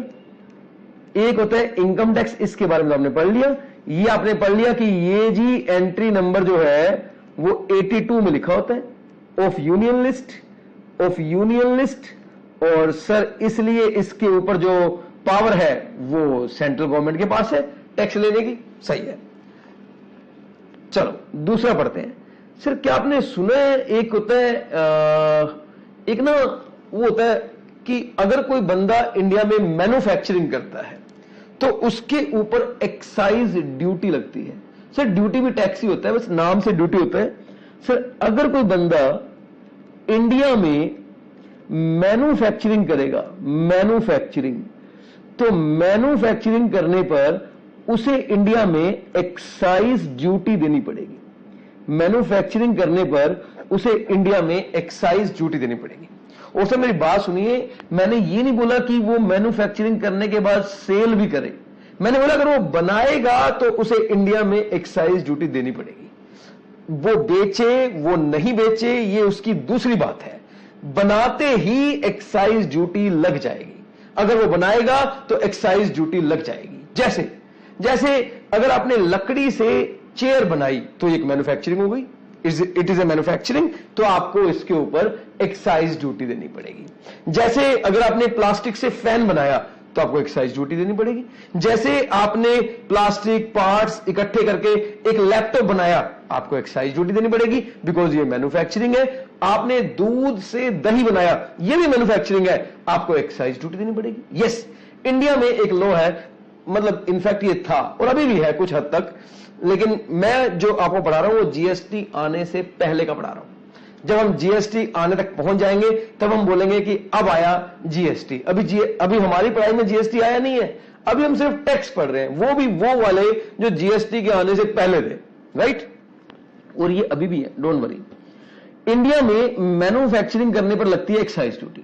एक होता है इनकम टैक्स, इसके बारे में तो आपने पढ़ लिया। ये आपने पढ़ लिया कि ये जी एंट्री नंबर जो है वो 82 में लिखा होता है, ऑफ यूनियन लिस्ट। और सर इसलिए इसके ऊपर जो पावर है वो सेंट्रल गवर्नमेंट के पास है टैक्स लेने की। सही है, चलो दूसरा पढ़ते हैं। सर क्या आपने सुना है, एक होता है एक ना वो होता है कि अगर कोई बंदा इंडिया में मैन्युफैक्चरिंग करता है तो उसके ऊपर एक्साइज ड्यूटी लगती है। सर ड्यूटी भी टैक्स ही होता है, बस नाम से ड्यूटी होता है। सर अगर कोई बंदा इंडिया में मैन्युफैक्चरिंग करेगा, तो मैन्युफैक्चरिंग करने पर उसे इंडिया में एक्साइज ड्यूटी देनी पड़ेगी। मैन्युफैक्चरिंग करने पर उसे इंडिया में एक्साइज ड्यूटी देनी पड़ेगी। और सर मेरी बात सुनिए, मैंने ये नहीं बोला कि वो मैन्युफैक्चरिंग करने के बाद सेल भी करे। मैंने बोला अगर वो बनाएगा तो उसे इंडिया में एक्साइज ड्यूटी देनी पड़ेगी। वो बेचे वो नहीं बेचे ये उसकी दूसरी बात है, बनाते ही एक्साइज ड्यूटी लग जाएगी। अगर वो बनाएगा तो एक्साइज ड्यूटी लग जाएगी। जैसे अगर आपने लकड़ी से चेयर बनाई तो एक मैन्युफैक्चरिंग हो गई, इट इज ए मैन्युफैक्चरिंग, तो आपको इसके ऊपर एक्साइज ड्यूटी देनी पड़ेगी। जैसे अगर आपने प्लास्टिक से फैन बनाया तो आपको एक्साइज ड्यूटी देनी पड़ेगी। जैसे आपने प्लास्टिक पार्ट्स इकट्ठे करके एक लैपटॉप बनाया, आपको एक्साइज ड्यूटी देनी पड़ेगी, बिकॉज ये मैन्युफैक्चरिंग है। आपने दूध से दही बनाया, ये भी मैन्युफैक्चरिंग है, आपको एक्साइज ड्यूटी देनी पड़ेगी। यस, इंडिया में एक लॉ है, मतलब इनफैक्ट ये था और अभी भी है कुछ हद तक, लेकिन मैं जो आपको पढ़ा रहा हूं वो जीएसटी आने से पहले का पढ़ा रहा हूं। जब हम जीएसटी आने तक पहुंच जाएंगे तब हम बोलेंगे कि अब आया जीएसटी। अभी हमारी पढ़ाई में जीएसटी आया नहीं है, अभी हम सिर्फ टैक्स पढ़ रहे हैं, वो भी वो वाले जो जीएसटी के आने से पहले थे, राइट। और ये अभी भी है, डोंट वरी। इंडिया में मैन्युफैक्चरिंग करने पर लगती है एक्साइज ड्यूटी।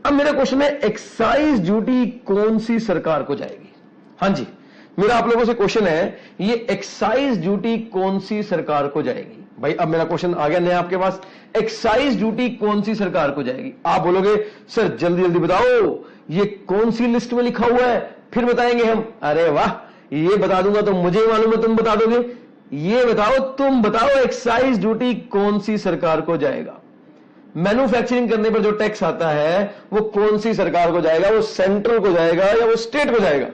अब मेरा क्वेश्चन है, एक्साइज ड्यूटी कौन सी सरकार को जाएगी? हां जी, मेरा आप लोगों से क्वेश्चन है, ये एक्साइज ड्यूटी कौन सी सरकार को जाएगी? भाई अब मेरा क्वेश्चन आ गया नया आपके पास, एक्साइज ड्यूटी कौन सी सरकार को जाएगी? आप बोलोगे सर जल्दी जल्दी बताओ, ये कौन सी लिस्ट में लिखा हुआ है, फिर बताएंगे हम। अरे वाह, ये बता दूंगा तो मुझे मालूम है तुम बता दोगे। ये बताओ, तुम बताओ एक्साइज ड्यूटी कौन सी सरकार को जाएगा? मैन्युफैक्चरिंग करने पर जो टैक्स आता है वो कौन सी सरकार को जाएगा? वो सेंट्रल को जाएगा या वो स्टेट को जाएगा?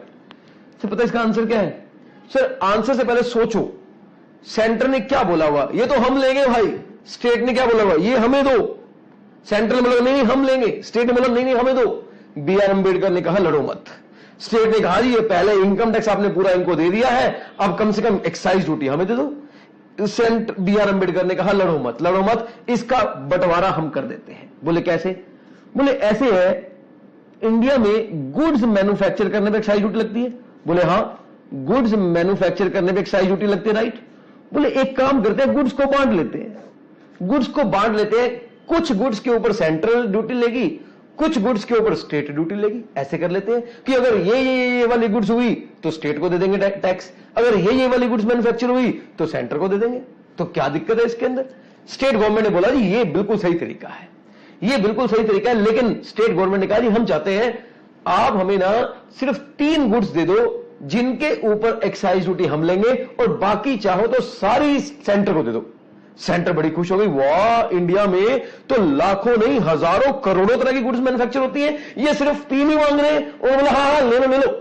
सर पता है इसका आंसर क्या है? सर आंसर से पहले सोचो, सेंटर ने क्या बोला हुआ? ये तो हम लेंगे भाई। स्टेट ने क्या बोला हुआ? ये हमें दो। सेंट्रल बोला नहीं हम लेंगे, स्टेट ने बोला नहीं नहीं हमें दो। बी.आर. अम्बेडकर ने कहा लड़ो मत। स्टेट ने कहा जी ये पहले इनकम टैक्स आपने पूरा इनको दे दिया है, अब कम से कम एक्साइज ड्यूटी हमें दे दो। बी.आर. अम्बेडकर ने कहा लड़ो मत, इसका बंटवारा हम कर देते हैं। बोले कैसे? बोले ऐसे है, इंडिया में गुड्स मैन्युफैक्चर करने पर एक्साइज ड्यूटी लगती है। बोले हां, गुड्स मैन्युफैक्चर करने पर एक्साइज ड्यूटी लगती है, राइट। बोले एक काम करते हैं, गुड्स को बांट लेते हैं, कुछ गुड्स के ऊपर सेंट्रल ड्यूटी लेगी, कुछ गुड्स के ऊपर स्टेट ड्यूटी लेगी। ऐसे कर लेते हैं कि अगर ये वाली गुड्स हुई तो स्टेट को दे देंगे टैक्स, अगर ये वाली गुड्स मैन्युफैक्चर हुई तो सेंटर को दे देंगे। तो क्या दिक्कत है इसके अंदर? स्टेट गवर्नमेंट ने बोला जी ये बिल्कुल सही तरीका है, लेकिन स्टेट गवर्नमेंट ने कहा जी हम चाहते हैं आप हमें ना सिर्फ 3 गुड्स दे दो जिनके ऊपर एक्साइज ड्यूटी हम लेंगे, और बाकी चाहो तो सारी सेंटर को दे दो। सेंटर बड़ी खुश हो गई, वाह इंडिया में तो लाखों नहीं हजारों करोड़ों तरह की गुड्स मैन्युफैक्चर होती है, ये सिर्फ 3 ही मांग रहे हैं। और बोला हाँ ले लो,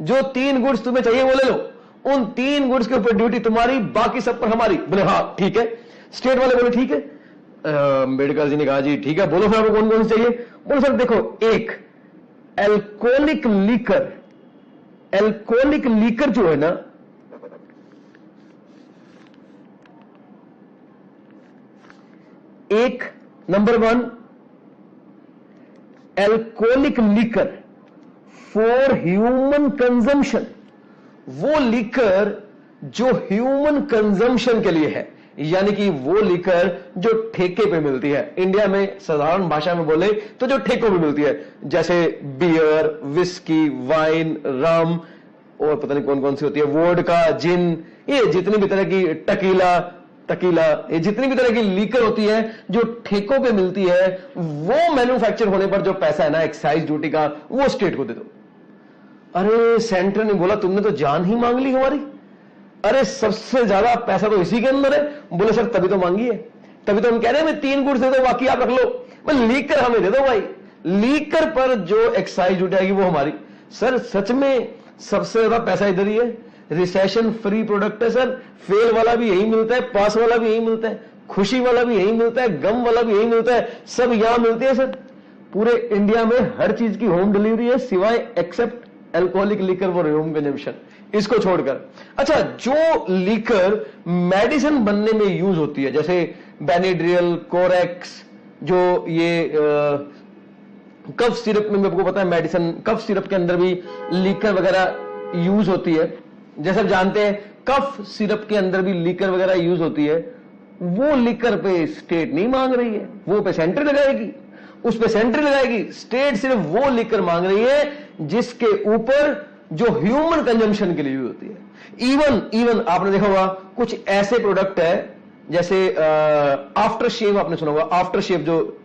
जो 3 गुड्स तुम्हें चाहिए वो ले लो। उन 3 गुड्स के ऊपर ड्यूटी तुम्हारी, बाकी सब पर हमारी। बोले हाँ ठीक है। स्टेट वाले बोले ठीक है। अम्बेडकर जी ने कहा जी ठीक है, बोलो फिर आपको कौन कौन से चाहिए। बोलो सर देखो, एक एल्कोहलिक लीकर, एल्कोहलिक लीकर जो है ना, एक number 1 alcoholic liquor for human consumption, वो लीकर जो ह्यूमन कंजम्पशन के लिए है, यानी कि वो लीकर जो ठेके पे मिलती है। इंडिया में साधारण भाषा में बोले तो जो ठेकों पे मिलती है, जैसे बियर, विस्की, वाइन, रम और पता नहीं कौन कौन सी होती है, वोडका, जिन, ये जितनी भी तरह की टकीला, ये जितनी भी तरह की लीकर होती है जो ठेकों पे मिलती है, वो मैन्युफैक्चर होने पर जो पैसा है ना एक्साइज ड्यूटी का, वो स्टेट को दे दो। अरे सेंटर ने बोला तुमने तो जान ही मांग ली हमारी, अरे सबसे ज्यादा पैसा तो इसी के अंदर है। बोले सर तभी तो मांगी है, तभी तो हम कह रहे हैं 3 गुड्स दे दो, बाकी आप रख लो, मैं लीकर हमें दे दो भाई, लीकर पर जो एक्साइज ड्यूटी आएगी वो हमारी। सर सच में सबसे ज्यादा पैसा इधर ही है, रिसेशन फ्री प्रोडक्ट है सर, फेल वाला भी यही मिलता है, पास वाला भी यही मिलता है, खुशी वाला भी यही मिलता है, गम वाला भी यही मिलता है, सब यहां मिलते हैं सर। पूरे इंडिया में हर चीज की होम डिलीवरी है सिवाय except alcoholic liquor for home consumption, इसको छोड़कर। अच्छा, जो लीकर मेडिसिन बनने में यूज होती है, जैसे बेनेड्रियल, कोरेक्स, जो ये कफ सिरप में आपको पता है मेडिसिन, कफ सिरप के अंदर भी लीकर वगैरह यूज होती है। जैसे आप जानते हैं कफ सिरप के अंदर भी लीकर वगैरह यूज होती है, वो लीकर पे स्टेट नहीं मांग रही है, वो पे सेंटर लगाएगी, उस पे सेंटर लगाएगी। स्टेट सिर्फ वो लीकर मांग रही है जिसके ऊपर जो ह्यूमन कंजम्पशन के लिए यूज होती है। इवन आपने देखा होगा कुछ ऐसे प्रोडक्ट है, जैसे आफ्टर शेव, आपने सुना होगा आफ्टर शेव, जो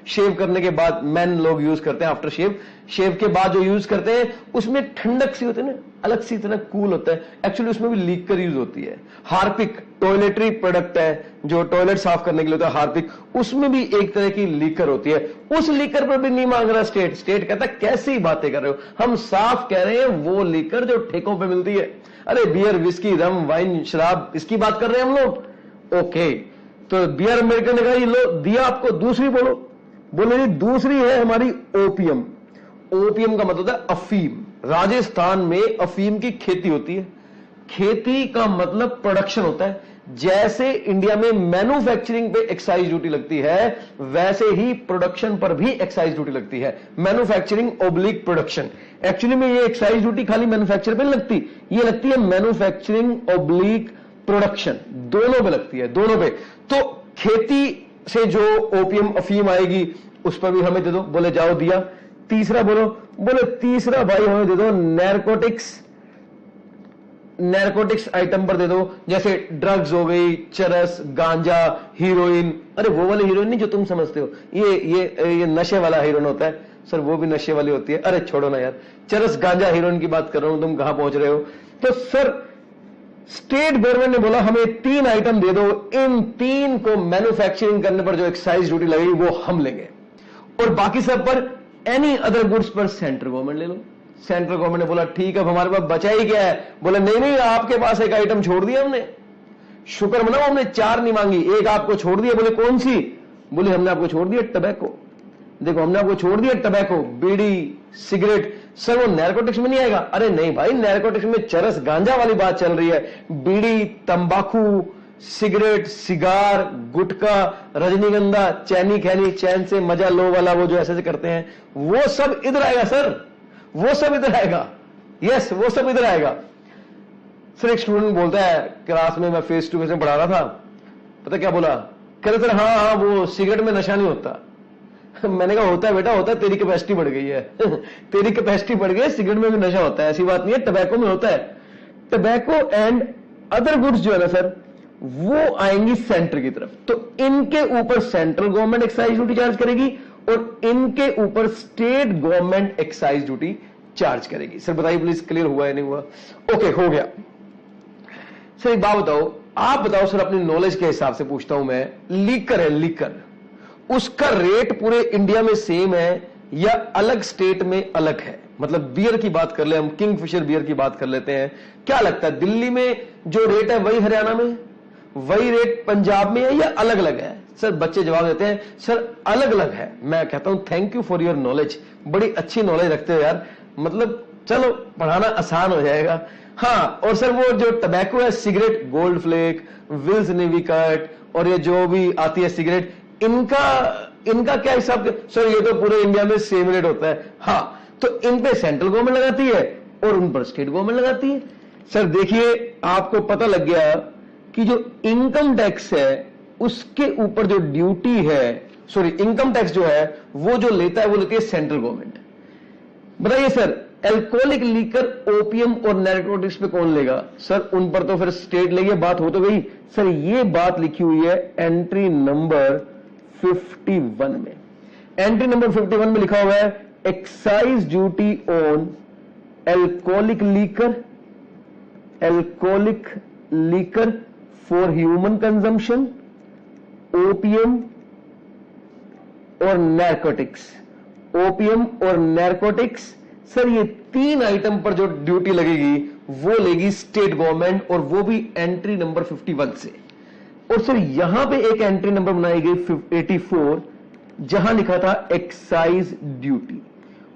शेव करने के बाद मैन लोग यूज करते हैं, आफ्टर शेव के बाद जो यूज करते हैं उसमें ठंडक सी होती है ना, अलग सी तरह कूल होता है, एक्चुअली उसमें भी लीकर यूज होती है। हार्पिक टॉयलेटरी प्रोडक्ट है जो टॉयलेट साफ करने के लिए होता है, हार्पिक, उसमें भी एक तरह की लीकर होती है। उस लीकर पर भी नहीं मांग रहा स्टेट कहता है कैसी बातें कर रहे हो, हम साफ कह रहे हैं वो लीकर जो ठेकों पे मिलती है। अरे बियर, विस्की, रम, वाइन, शराब, इसकी बात कर रहे हैं हम लोग। ओके, तो बियर अमेरिकन ने कहा ये लो दिया आपको, दूसरी बोलो। बोले जी दूसरी है हमारी ओपियम। ओपियम का मतलब है अफीम। राजस्थान में अफीम की खेती होती है। खेती का मतलब प्रोडक्शन होता है। जैसे इंडिया में मैन्युफैक्चरिंग पे एक्साइज ड्यूटी लगती है, वैसे ही प्रोडक्शन पर भी एक्साइज ड्यूटी लगती है। Manufacturing oblique production. एक्चुअली में ये एक्साइज ड्यूटी खाली मैन्युफैक्चर पे नहीं लगती, ये लगती है मैन्युफैक्चरिंग ओब्लिक प्रोडक्शन, दोनों पे लगती है, दोनों पे। तो खेती से जो ओपियम अफीम आएगी उस पर भी हमें दे दो। बोले जाओ दिया। तीसरा बोलो। बोले तीसरा भाई हमें दे दो नैरकोटिक्स आइटम पर दे दो, जैसे ड्रग्स हो गई, चरस, गांजा, हीरोइन। अरे वो वाली हीरोइन नहीं जो तुम समझते हो, ये नशे वाला हीरोइन होता है सर, वो भी नशे वाली होती है। अरे छोड़ो ना यार, चरस, गांजा, हीरोइन की बात कर रहा हूं, तुम कहां पहुंच रहे हो। तो सर स्टेट गवर्नमेंट ने बोला हमें 3 आइटम दे दो, इन 3 को मैन्युफैक्चरिंग करने पर जो एक्साइज ड्यूटी लगेगी वो हम लेंगे, और बाकी सब पर एनी अदर गुड्स पर सेंट्रल गवर्नमेंट ले लो। सेंट्रल गवर्नमेंट ने बोला ठीक है, अब हमारे पास बचा ही क्या है। बोले नहीं आपके पास एक आइटम छोड़ दिया हमने, शुक्र मनाओ हमने 4 नहीं मांगी, एक आपको छोड़ दिया। बोले कौन सी। बोले हमने आपको छोड़ दिया टबैको। देखो हमने आपको छोड़ दिया टबैको, बीड़ी, सिगरेट। सर वो नैरकोटिक्स में नहीं आएगा। अरे नहीं भाई, नैरकोटिक्स में चरस, गांजा वाली बात चल रही है। बीड़ी, तंबाकू, सिगरेट, सिगार, गुटखा, रजनीगंधा, चैनी खैनी, चैन से मजा लो वाला, वो जो ऐसे करते हैं, वो सब इधर आएगा सर, वो सब इधर आएगा। यस, वो सब इधर आएगा। सर एक स्टूडेंट बोलता है क्लास में, मैं फेस टू फेस में पढ़ा रहा था, पता क्या बोला, कह रहे सर हाँ वो सिगरेट में नशा नहीं होता। मैंने कहा होता है बेटा, होता है, तेरी कैपेसिटी बढ़ गई है तेरी कैपेसिटी बढ़ गई है, सिगरेट में भी नशा होता है, ऐसी बात नहीं है, टबैको में होता है। टबैको एंड अदर गुड्स जो है ना सर, वो आएंगी सेंटर की तरफ, तो इनके ऊपर central government excise duty charge करेगी और इनके ऊपर state government excise duty charge करेगी। सर बताइए प्लीज, क्लियर हुआ या नहीं हुआ। ओके, हो गया। सर एक बात बताओ, आप बताओ सर, अपनी नॉलेज के हिसाब से पूछता हूं मैं, लीकर है लीकर, उसका रेट पूरे इंडिया में सेम है या अलग स्टेट में अलग है? मतलब बियर की बात कर ले, हम किंगफिशर बियर की बात कर लेते हैं। क्या लगता है दिल्ली में जो रेट है वही हरियाणा में, वही रेट पंजाब में है या अलग अलग है? सर बच्चे जवाब देते हैं सर अलग अलग है। मैं कहता हूं thank you for your knowledge, बड़ी अच्छी नॉलेज रखते हो यार, मतलब चलो पढ़ाना आसान हो जाएगा। हाँ, और सर वो जो टबैको है, cigarette, Gold Flake, Wills Navy Cut और ये जो भी आती है सिगरेट, इनका क्या हिसाब? सर ये तो पूरे इंडिया में सेम रेट होता है। हाँ, तो इन पे सेंट्रल गवर्नमेंट लगाती है और उन पर स्टेट गवर्नमेंट लगाती है। सर देखिए आपको पता लग गया कि जो इनकम टैक्स है उसके ऊपर जो ड्यूटी है, सॉरी इनकम टैक्स जो है वो जो लेता है वो लेती है सेंट्रल गवर्नमेंट। बताइए सर एल्कोहलिक लीकर, ओपीएम और नैरकोटिक्स पे कौन लेगा? सर उन पर तो फिर स्टेट लेगी। बात हो तो गई। सर ये बात लिखी हुई है एंट्री नंबर 51 में। एंट्री नंबर 51 में लिखा हुआ है excise duty on alcoholic liquor for human consumption, opium और नैरकोटिक्स। ओपीएम और नैरकोटिक्स, सर ये 3 आइटम पर जो ड्यूटी लगेगी वो लेगी स्टेट गवर्नमेंट, और वो भी एंट्री नंबर 51 से। और सर यहां पे एक एंट्री नंबर बनाई गई 84, जहां लिखा था एक्साइज ड्यूटी।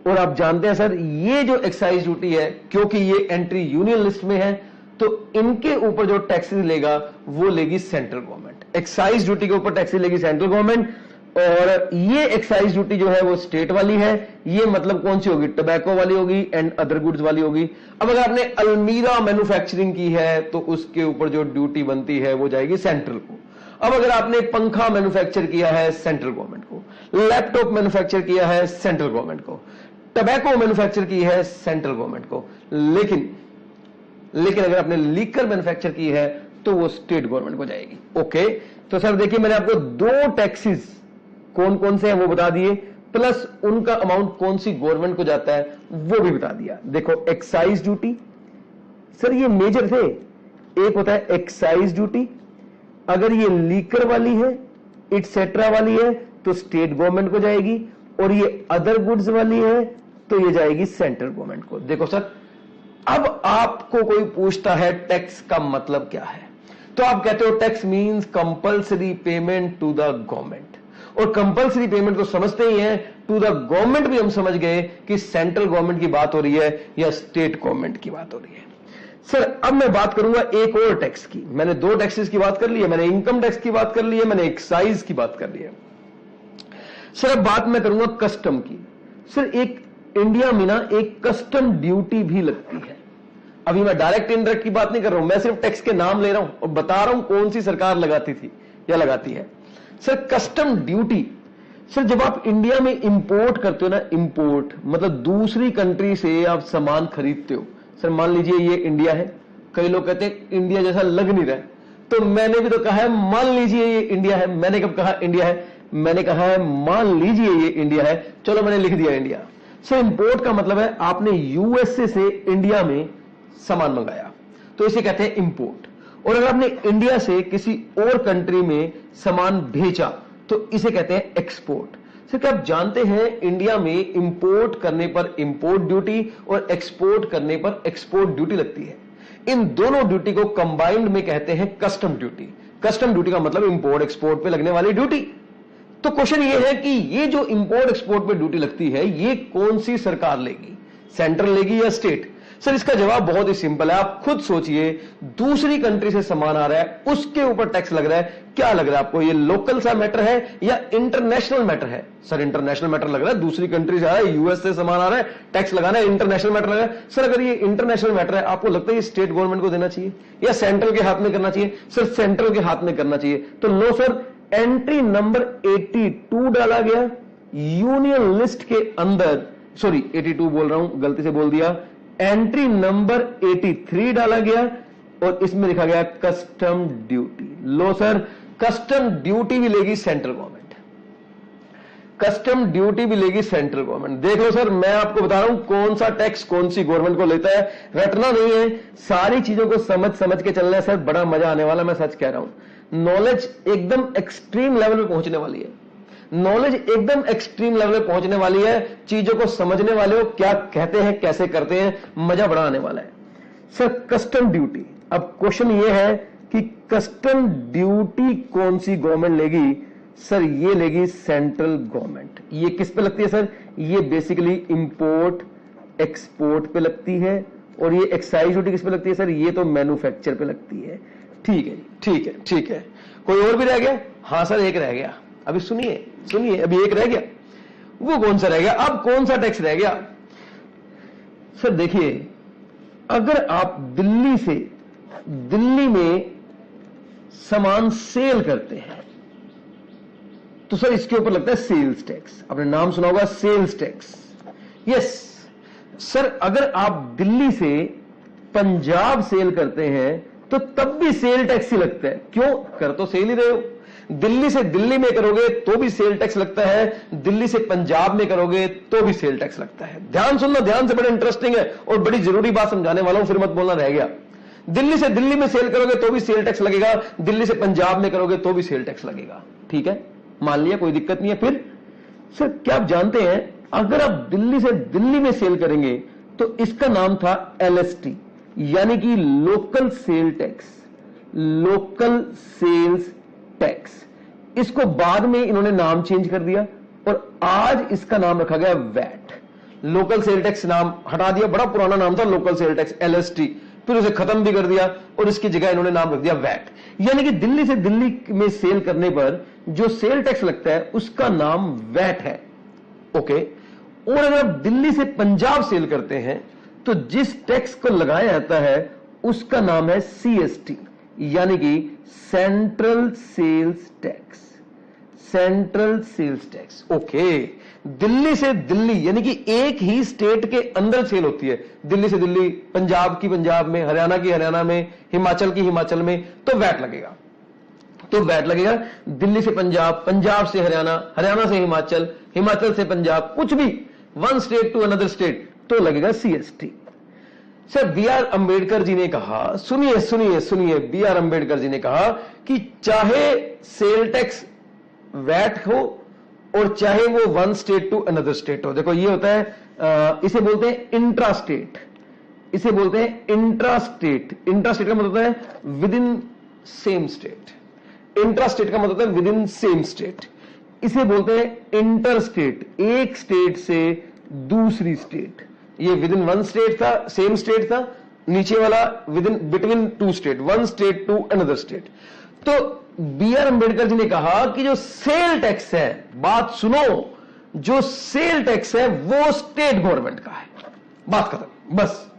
और आप जानते हैं सर ये जो एक्साइज ड्यूटी है, क्योंकि ये एंट्री यूनियन लिस्ट में है, तो इनके ऊपर जो टैक्सेस लेगा वो लेगी सेंट्रल गवर्नमेंट। एक्साइज ड्यूटी के ऊपर टैक्सेस लेगी सेंट्रल गवर्नमेंट, और ये एक्साइज ड्यूटी जो है वो स्टेट वाली है। ये मतलब कौन सी होगी? टबैको वाली होगी एंड अदर गुड्स वाली होगी। अब अगर आपने अलमीरा मैन्युफैक्चरिंग की है तो उसके ऊपर जो ड्यूटी बनती है वो जाएगी सेंट्रल को। अब अगर आपने पंखा मैन्युफैक्चर किया है सेंट्रल गवर्नमेंट को, लैपटॉप मैन्युफैक्चर किया है सेंट्रल गवर्नमेंट को, टबैको मैन्युफैक्चर की है सेंट्रल गवर्नमेंट को, लेकिन अगर आपने लीकर मैन्युफैक्चर की है तो वो स्टेट गवर्नमेंट को जाएगी। ओके, तो सर देखिए मैंने आपको 2 टैक्सेस कौन कौन से हैं वो बता दिए, प्लस उनका अमाउंट कौन सी गवर्नमेंट को जाता है वो भी बता दिया। देखो एक्साइज ड्यूटी, सर ये मेजर थे। एक होता है एक्साइज ड्यूटी, अगर ये लीकर वाली है, इटसेट्रा वाली है तो स्टेट गवर्नमेंट को जाएगी, और ये अदर गुड्स वाली है तो ये जाएगी सेंट्रल गवर्नमेंट को। देखो सर अब आपको कोई पूछता है टैक्स का मतलब क्या है, तो आप कहते हो tax means compulsory payment to the government. और कंपल्सरी पेमेंट तो समझते ही हैं, टू द गवर्नमेंट भी हम समझ गए कि सेंट्रल गवर्नमेंट की बात हो रही है या स्टेट गवर्नमेंट की बात हो रही है। सर अब मैं बात करूंगा एक और टैक्स की। मैंने 2 टैक्सेस की बात कर ली है, मैंने इनकम टैक्स की बात कर ली है, मैंने एक्साइज की बात कर ली है। सर अब बात मैं करूंगा कस्टम की। सर एक इंडिया में ना एक कस्टम ड्यूटी भी लगती है। अभी मैं डायरेक्ट इनडायरेक्ट की बात नहीं कर रहा हूं, मैं सिर्फ टैक्स के नाम ले रहा हूं और बता रहा हूं कौन सी सरकार लगाती थी या लगाती है। सर कस्टम ड्यूटी, सर जब आप इंडिया में इंपोर्ट करते हो ना, इंपोर्ट मतलब दूसरी कंट्री से आप सामान खरीदते हो। सर मान लीजिए ये इंडिया है, कई लोग कहते हैं इंडिया जैसा लग नहीं रहा है, तो मैंने भी तो कहा है मान लीजिए ये इंडिया है। मैंने कब कहा इंडिया है? मैंने कहा है मान लीजिए ये इंडिया है, चलो मैंने लिख दिया इंडिया। सर इंपोर्ट का मतलब है आपने यूएसए से इंडिया में सामान मंगाया, तो इसे कहते हैं इंपोर्ट। और अगर आपने इंडिया से किसी और कंट्री में सामान भेजा तो इसे कहते हैं एक्सपोर्ट। सर क्या आप जानते हैं इंडिया में इंपोर्ट करने पर इंपोर्ट ड्यूटी और एक्सपोर्ट करने पर एक्सपोर्ट ड्यूटी लगती है। इन दोनों ड्यूटी को कंबाइंड में कहते हैं कस्टम ड्यूटी। कस्टम ड्यूटी का मतलब इंपोर्ट एक्सपोर्ट पे लगने वाली ड्यूटी। तो क्वेश्चन ये है कि ये जो इंपोर्ट एक्सपोर्ट पे ड्यूटी लगती है ये कौन सी सरकार लेगी, सेंट्रल लेगी या स्टेट? सर इसका जवाब बहुत ही सिंपल है, आप खुद सोचिए। दूसरी कंट्री से सामान आ रहा है, उसके ऊपर टैक्स लग रहा है, क्या लग रहा है आपको? ये लोकल सा मैटर है या इंटरनेशनल मैटर है? सर इंटरनेशनल मैटर लग रहा है, दूसरी कंट्री से आ रहा है, यूएस से सामान आ रहा है, टैक्स लगाना है, इंटरनेशनल मैटर लग रहा है। सर अगर ये इंटरनेशनल मैटर है, आपको लगता है ये स्टेट गवर्नमेंट को देना चाहिए या सेंट्रल के हाथ में करना चाहिए? सर सेंट्रल के हाथ में करना चाहिए। तो लो सर, एंट्री नंबर 82 डाला गया यूनियन लिस्ट के अंदर, सॉरी 82 बोल रहा हूं, गलती से बोल दिया, एंट्री नंबर 83 डाला गया और इसमें लिखा गया कस्टम ड्यूटी। लो सर, कस्टम ड्यूटी भी लेगी सेंट्रल गवर्नमेंट, कस्टम ड्यूटी भी लेगी सेंट्रल गवर्नमेंट। देख लो सर, मैं आपको बता रहा हूं कौन सा टैक्स कौन सी गवर्नमेंट को लेता है, रटना नहीं है, सारी चीजों को समझ समझ के चलना है सर, बड़ा मजा आने वाला, मैं सच कह रहा हूं। नॉलेज एकदम एक्सट्रीम लेवल पे पहुंचने वाली है। नॉलेज एकदम एक्सट्रीम लेवल पे पहुंचने वाली है, चीजों को समझने वाले हो, क्या कहते हैं कैसे करते हैं, मजा बड़ा आने वाला है। सर कस्टम ड्यूटी, अब क्वेश्चन ये है कि कस्टम ड्यूटी कौन सी गवर्नमेंट लेगी? सर ये लेगी सेंट्रल गवर्नमेंट। ये किस पे लगती है सर? ये बेसिकली इंपोर्ट एक्सपोर्ट पे लगती है। और ये एक्साइज ड्यूटी किस पे लगती है सर? ये तो मैन्युफैक्चर पे लगती है। ठीक है, ठीक है, ठीक है। कोई और भी रह गया? हाँ सर एक रह गया। अभी सुनिए सुनिए, अभी एक रह गया। वो कौन सा रह गया? अब कौन सा टैक्स रह गया? सर देखिए, अगर आप दिल्ली में सामान सेल करते हैं तो सर इसके ऊपर लगता है सेल्स टैक्स। आपने नाम सुना होगा सेल्स टैक्स। यस सर, अगर आप दिल्ली से पंजाब सेल करते हैं तो तब भी सेल टैक्स ही लगता है। क्यों? कर तो सेल ही रहे हो। दिल्ली से दिल्ली में करोगे तो भी सेल टैक्स लगता है, दिल्ली से पंजाब में करोगे तो भी सेल टैक्स लगता है। ध्यान सुनना, ध्यान से, बड़ा इंटरेस्टिंग है और बड़ी जरूरी बात समझाने वाला हूं, फिर मत बोलना रह गया। दिल्ली से दिल्ली में सेल करोगे तो भी सेल टैक्स लगेगा, दिल्ली से पंजाब में करोगे तो भी सेल टैक्स लगेगा। ठीक है, मान लिया, कोई दिक्कत नहीं है। फिर सर क्या आप जानते हैं, अगर आप दिल्ली से दिल्ली में सेल करेंगे तो इसका नाम था LST, यानी कि local sale tax, local sales tax. इसको बाद में इन्होंने नाम चेंज कर दिया और आज इसका नाम रखा गया वैट। लोकल सेल टैक्स नाम हटा दिया, बड़ा पुराना नाम था लोकल सेल टैक्स LST, फिर उसे खत्म भी कर दिया और इसकी जगह इन्होंने नाम रख दिया वैट। यानी कि दिल्ली से दिल्ली में सेल करने पर जो सेल टैक्स लगता है उसका नाम वैट है। ओके, और अगर आप दिल्ली से पंजाब सेल करते हैं तो जिस टैक्स को लगाया जाता है उसका नाम है CST, यानी कि central sales tax, central sales tax. Okay, Delhi से दिल्ली यानी कि एक ही स्टेट के अंदर सेल होती है। दिल्ली से दिल्ली, पंजाब की पंजाब में, हरियाणा की हरियाणा में, हिमाचल की हिमाचल में, तो वैट लगेगा। तो वैट लगेगा दिल्ली से पंजाब, पंजाब से हरियाणा, हरियाणा से हिमाचल, हिमाचल से पंजाब, कुछ भी one state to another state तो लगेगा CST। Sir BR Ambedkar ji ने कहा, सुनिए सुनिए सुनिए, BR अंबेडकर जी ने कहा कि चाहे सेल टैक्स वैट हो और चाहे वो one state to another state हो। देखो ये होता है, इसे बोलते हैं इंट्रा स्टेट, इसे बोलते हैं इंट्रा स्टेट। इंट्रा स्टेट का मतलब होता है with in same state, intra state का मतलब होता है विद इन सेम स्टेट। इसे बोलते हैं इंटर स्टेट, एक स्टेट से दूसरी स्टेट। ये विद इन वन स्टेट था, सेम स्टेट था, नीचे वाला within between two state, one state to another state. तो BR अंबेडकर जी ने कहा कि जो सेल टैक्स है, बात सुनो, जो सेल टैक्स है वो स्टेट गवर्नमेंट का है, बात खत्म, बस।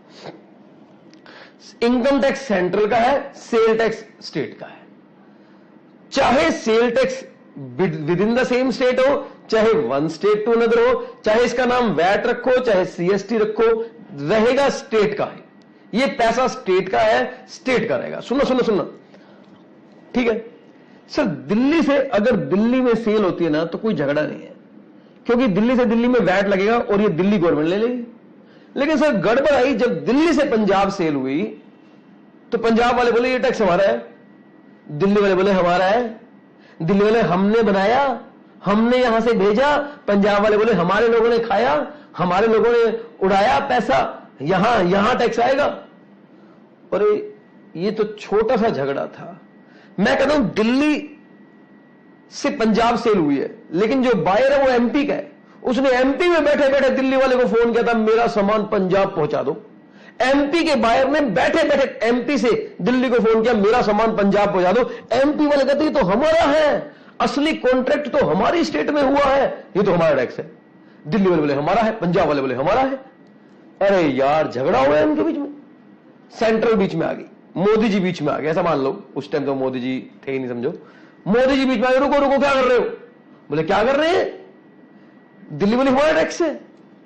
इनकम टैक्स सेंट्रल का है, सेल टैक्स स्टेट का है। चाहे sale tax with in the same state हो, चाहे वन स्टेट टू अनदर हो, चाहे इसका नाम वैट रखो, चाहे CST रखो, रहेगा स्टेट का है। ये पैसा स्टेट का है, स्टेट का रहेगा। सुनो सुनो सुनो, ठीक है सर। दिल्ली से अगर दिल्ली में सेल होती है ना तो कोई झगड़ा नहीं है, क्योंकि दिल्ली से दिल्ली में वैट लगेगा और ये दिल्ली गवर्नमेंट ले लेगी। लेकिन सर गड़बड़ आई, जब दिल्ली से पंजाब सेल हुई तो पंजाब वाले बोले ये टैक्स हमारा है, दिल्ली वाले बोले हमारा है, दिल्ली वाले हमने बनाया, हमने यहां से भेजा, पंजाब वाले बोले हमारे लोगों ने खाया, हमारे लोगों ने उड़ाया पैसा, यहां टैक्स आएगा। और ये तो छोटा सा झगड़ा था। मैं कहता हूं दिल्ली से पंजाब सेल हुई है, लेकिन जो बायर है वो MP का है। उसने MP में बैठे बैठे दिल्ली वाले को फोन किया था, मेरा सामान पंजाब पहुंचा दो। MP के बायर ने बैठे बैठे MP से दिल्ली को फोन किया, मेरा सामान पंजाब पहुंचा दो। MP वाले कहते ये तो हमारा है, असली कॉन्ट्रैक्ट तो हमारी स्टेट में हुआ है, ये तो हमारा टैक्स है। दिल्ली वाले बोले हमारा है, पंजाब वाले बोले हमारा है। अरे यार झगड़ा हुआ है उनके बीच में, सेंट्रल बीच में आ गई, मोदी जी बीच में आ गए, ऐसा मान लो। उस टाइम तो मोदी जी थे ही नहीं, समझो। मोदी जी बीच में आ गए, रुको रुको क्या कर रहे हो? बोले क्या कर रहे हैं? दिल्ली बोली हमारा टैक्स है,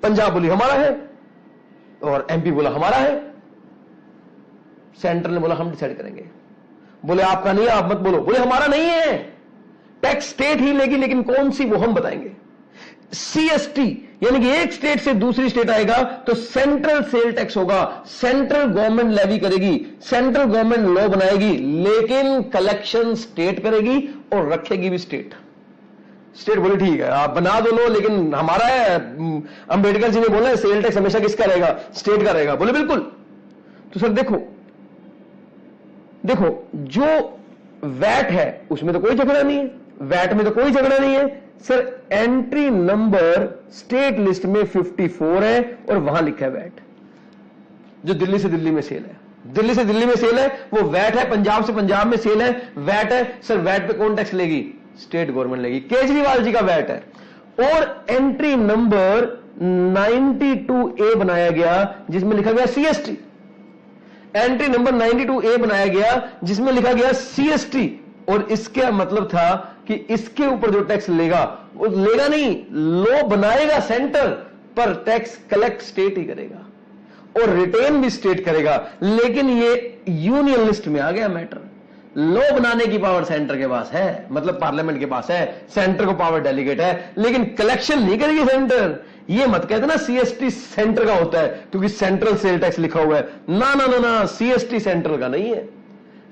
पंजाब बोली हमारा है, और MP बोला हमारा है। सेंट्रल ने बोला हम डिसाइड करेंगे। बोले आपका नहीं है, आप मत बोलो। बोले हमारा नहीं है, टैक्स स्टेट ही लेगी, लेकिन कौन सी वो हम बताएंगे। CST यानी कि एक स्टेट से दूसरी स्टेट आएगा तो सेंट्रल सेल टैक्स होगा, सेंट्रल गवर्नमेंट लेवी करेगी, सेंट्रल गवर्नमेंट लॉ बनाएगी, लेकिन कलेक्शन स्टेट करेगी और रखेगी भी स्टेट। स्टेट बोले ठीक है आप बना दो लो, लेकिन हमारा है अंबेडकर जी ने बोला है सेल टैक्स हमेशा किसका रहेगा, स्टेट का रहेगा। बोले बिल्कुल। तो सर देखो जो वैट है उसमें तो कोई झगड़ा नहीं है, वैट में तो कोई झगड़ा नहीं है sir. Entry number state list में 54 है और वहां लिखा है वैट। जो दिल्ली से दिल्ली में सेल है, दिल्ली से दिल्ली में सेल है वो वैट है, पंजाब से पंजाब में सेल है वैट है। सर वैट पे कौन टैक्स लेगी, स्टेट गवर्नमेंट लेगी, केजरीवाल जी का वैट है। और एंट्री नंबर 92A बनाया गया जिसमें लिखा गया CST। एंट्री नंबर 92A बनाया गया जिसमें लिखा गया CST, और इसका मतलब था कि इसके ऊपर जो टैक्स लेगा वो लेगा नहीं, लॉ बनाएगा सेंटर, पर टैक्स कलेक्ट स्टेट ही करेगा और रिटेन भी स्टेट करेगा। लेकिन ये यूनियन लिस्ट में आ गया मैटर। लॉ बनाने की पावर सेंटर के पास है, मतलब पार्लियामेंट के पास है, सेंटर को पावर डेलीगेट है, लेकिन कलेक्शन नहीं करेगी सेंटर। ये मत कहते ना CST सेंटर का होता है क्योंकि सेंट्रल सेल टैक्स लिखा हुआ है, ना ना ना ना, CST सेंट्रल का नहीं है,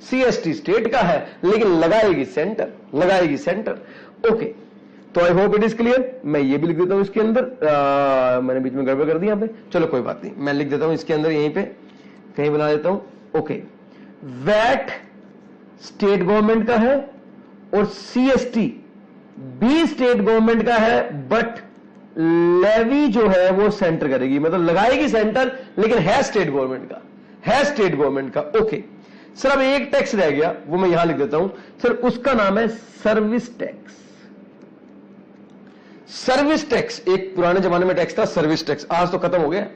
CST स्टेट का है, लेकिन लगाएगी सेंटर, लगाएगी सेंटर। ओके, तो आई होप इट इज क्लियर। मैं ये भी लिख देता हूं इसके अंदर, मैंने बीच में गड़बड़ कर दी यहां पे, चलो कोई बात नहीं, मैं लिख देता हूं इसके अंदर, यहीं पे कहीं बना देता हूं। ओके, वैट स्टेट गवर्नमेंट का है और CST भी स्टेट गवर्नमेंट का है, बट लेवी जो है वो सेंटर करेगी, मतलब लगाएगी सेंटर, लेकिन है स्टेट गवर्नमेंट का, है स्टेट गवर्नमेंट का। ओके सर, अब एक टैक्स रह गया, वो मैं यहां लिख देता हूं सर, उसका नाम है सर्विस टैक्स। सर्विस टैक्स एक पुराने जमाने में टैक्स था, सर्विस टैक्स, आज तो खत्म हो गया,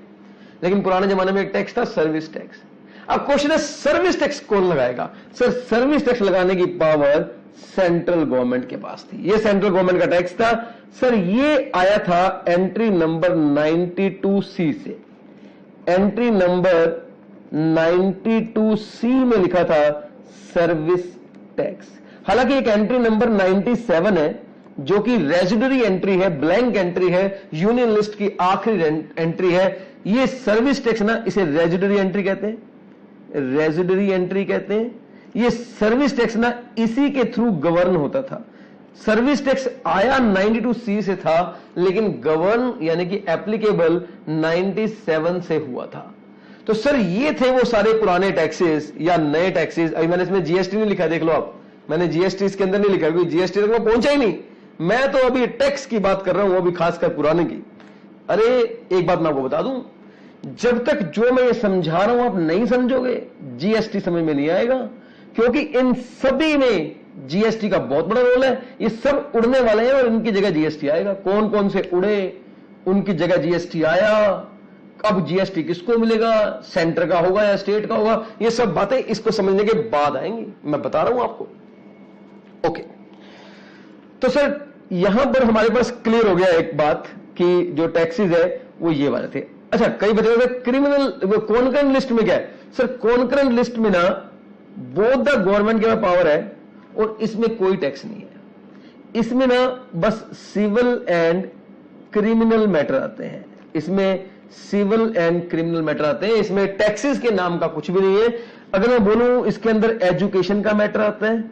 लेकिन पुराने जमाने में एक टैक्स था सर्विस टैक्स। अब क्वेश्चन है सर्विस टैक्स कौन लगाएगा। सर सर्विस टैक्स लगाने की पावर सेंट्रल गवर्नमेंट के पास थी, ये सेंट्रल गवर्नमेंट का टैक्स था सर। ये आया था एंट्री नंबर 92C से, एंट्री नंबर 92C में लिखा था सर्विस टैक्स। हालांकि एक एंट्री नंबर 97 है जो कि रेजिडरी एंट्री है, ब्लैंक एंट्री है, यूनियन लिस्ट की आखिरी एंट्री है। ये सर्विस टैक्स ना, इसे रेजिडरी एंट्री कहते हैं, रेजिडरी एंट्री कहते हैं। ये सर्विस टैक्स ना इसी के थ्रू गवर्न होता था। सर्विस टैक्स आया 92C से था, लेकिन गवर्न यानी कि एप्लीकेबल 97 से हुआ था। तो सर ये थे वो सारे पुराने टैक्सेस या नए टैक्सेस। अभी मैंने इसमें GST नहीं लिखा, देख लो आप, मैंने GST इसके अंदर नहीं लिखा क्योंकि GST तक मैं पहुंचा ही नहीं। मैं तो अभी टैक्स की बात कर रहा हूं, वो भी खासकर पुराने की। अरे एक बात मैं आपको बता दूं, जब तक जो मैं ये समझा रहा हूं आप नहीं समझोगे, GST समझ में नहीं आएगा, क्योंकि इन सभी में GST का बहुत बड़ा रोल है। ये सब उड़ने वाले हैं और इनकी जगह GST आएगा। कौन कौन से उड़े, उनकी जगह GST आया, अब GST किसको मिलेगा, सेंटर का होगा या स्टेट का होगा, ये सब बातें इसको समझने के बाद आएंगी, मैं बता रहा हूं आपको। ओके, तो सर यहां पर हमारे पास क्लियर हो गया एक बात कि जो टैक्सेस है वो ये वाले थे। अच्छा, कई बच्चे क्रिमिनल कॉन्करेंट लिस्ट में क्या है सर, कॉन्करेंट लिस्ट में ना बोथ द गवर्नमेंट के पावर है और इसमें कोई टैक्स नहीं है। इसमें ना बस सिविल एंड क्रिमिनल मैटर आते हैं, इसमें सिविल एंड क्रिमिनल मैटर आते हैं, इसमें टैक्सेस के नाम का कुछ भी नहीं है। अगर मैं बोलूं इसके अंदर एजुकेशन का मैटर आता है,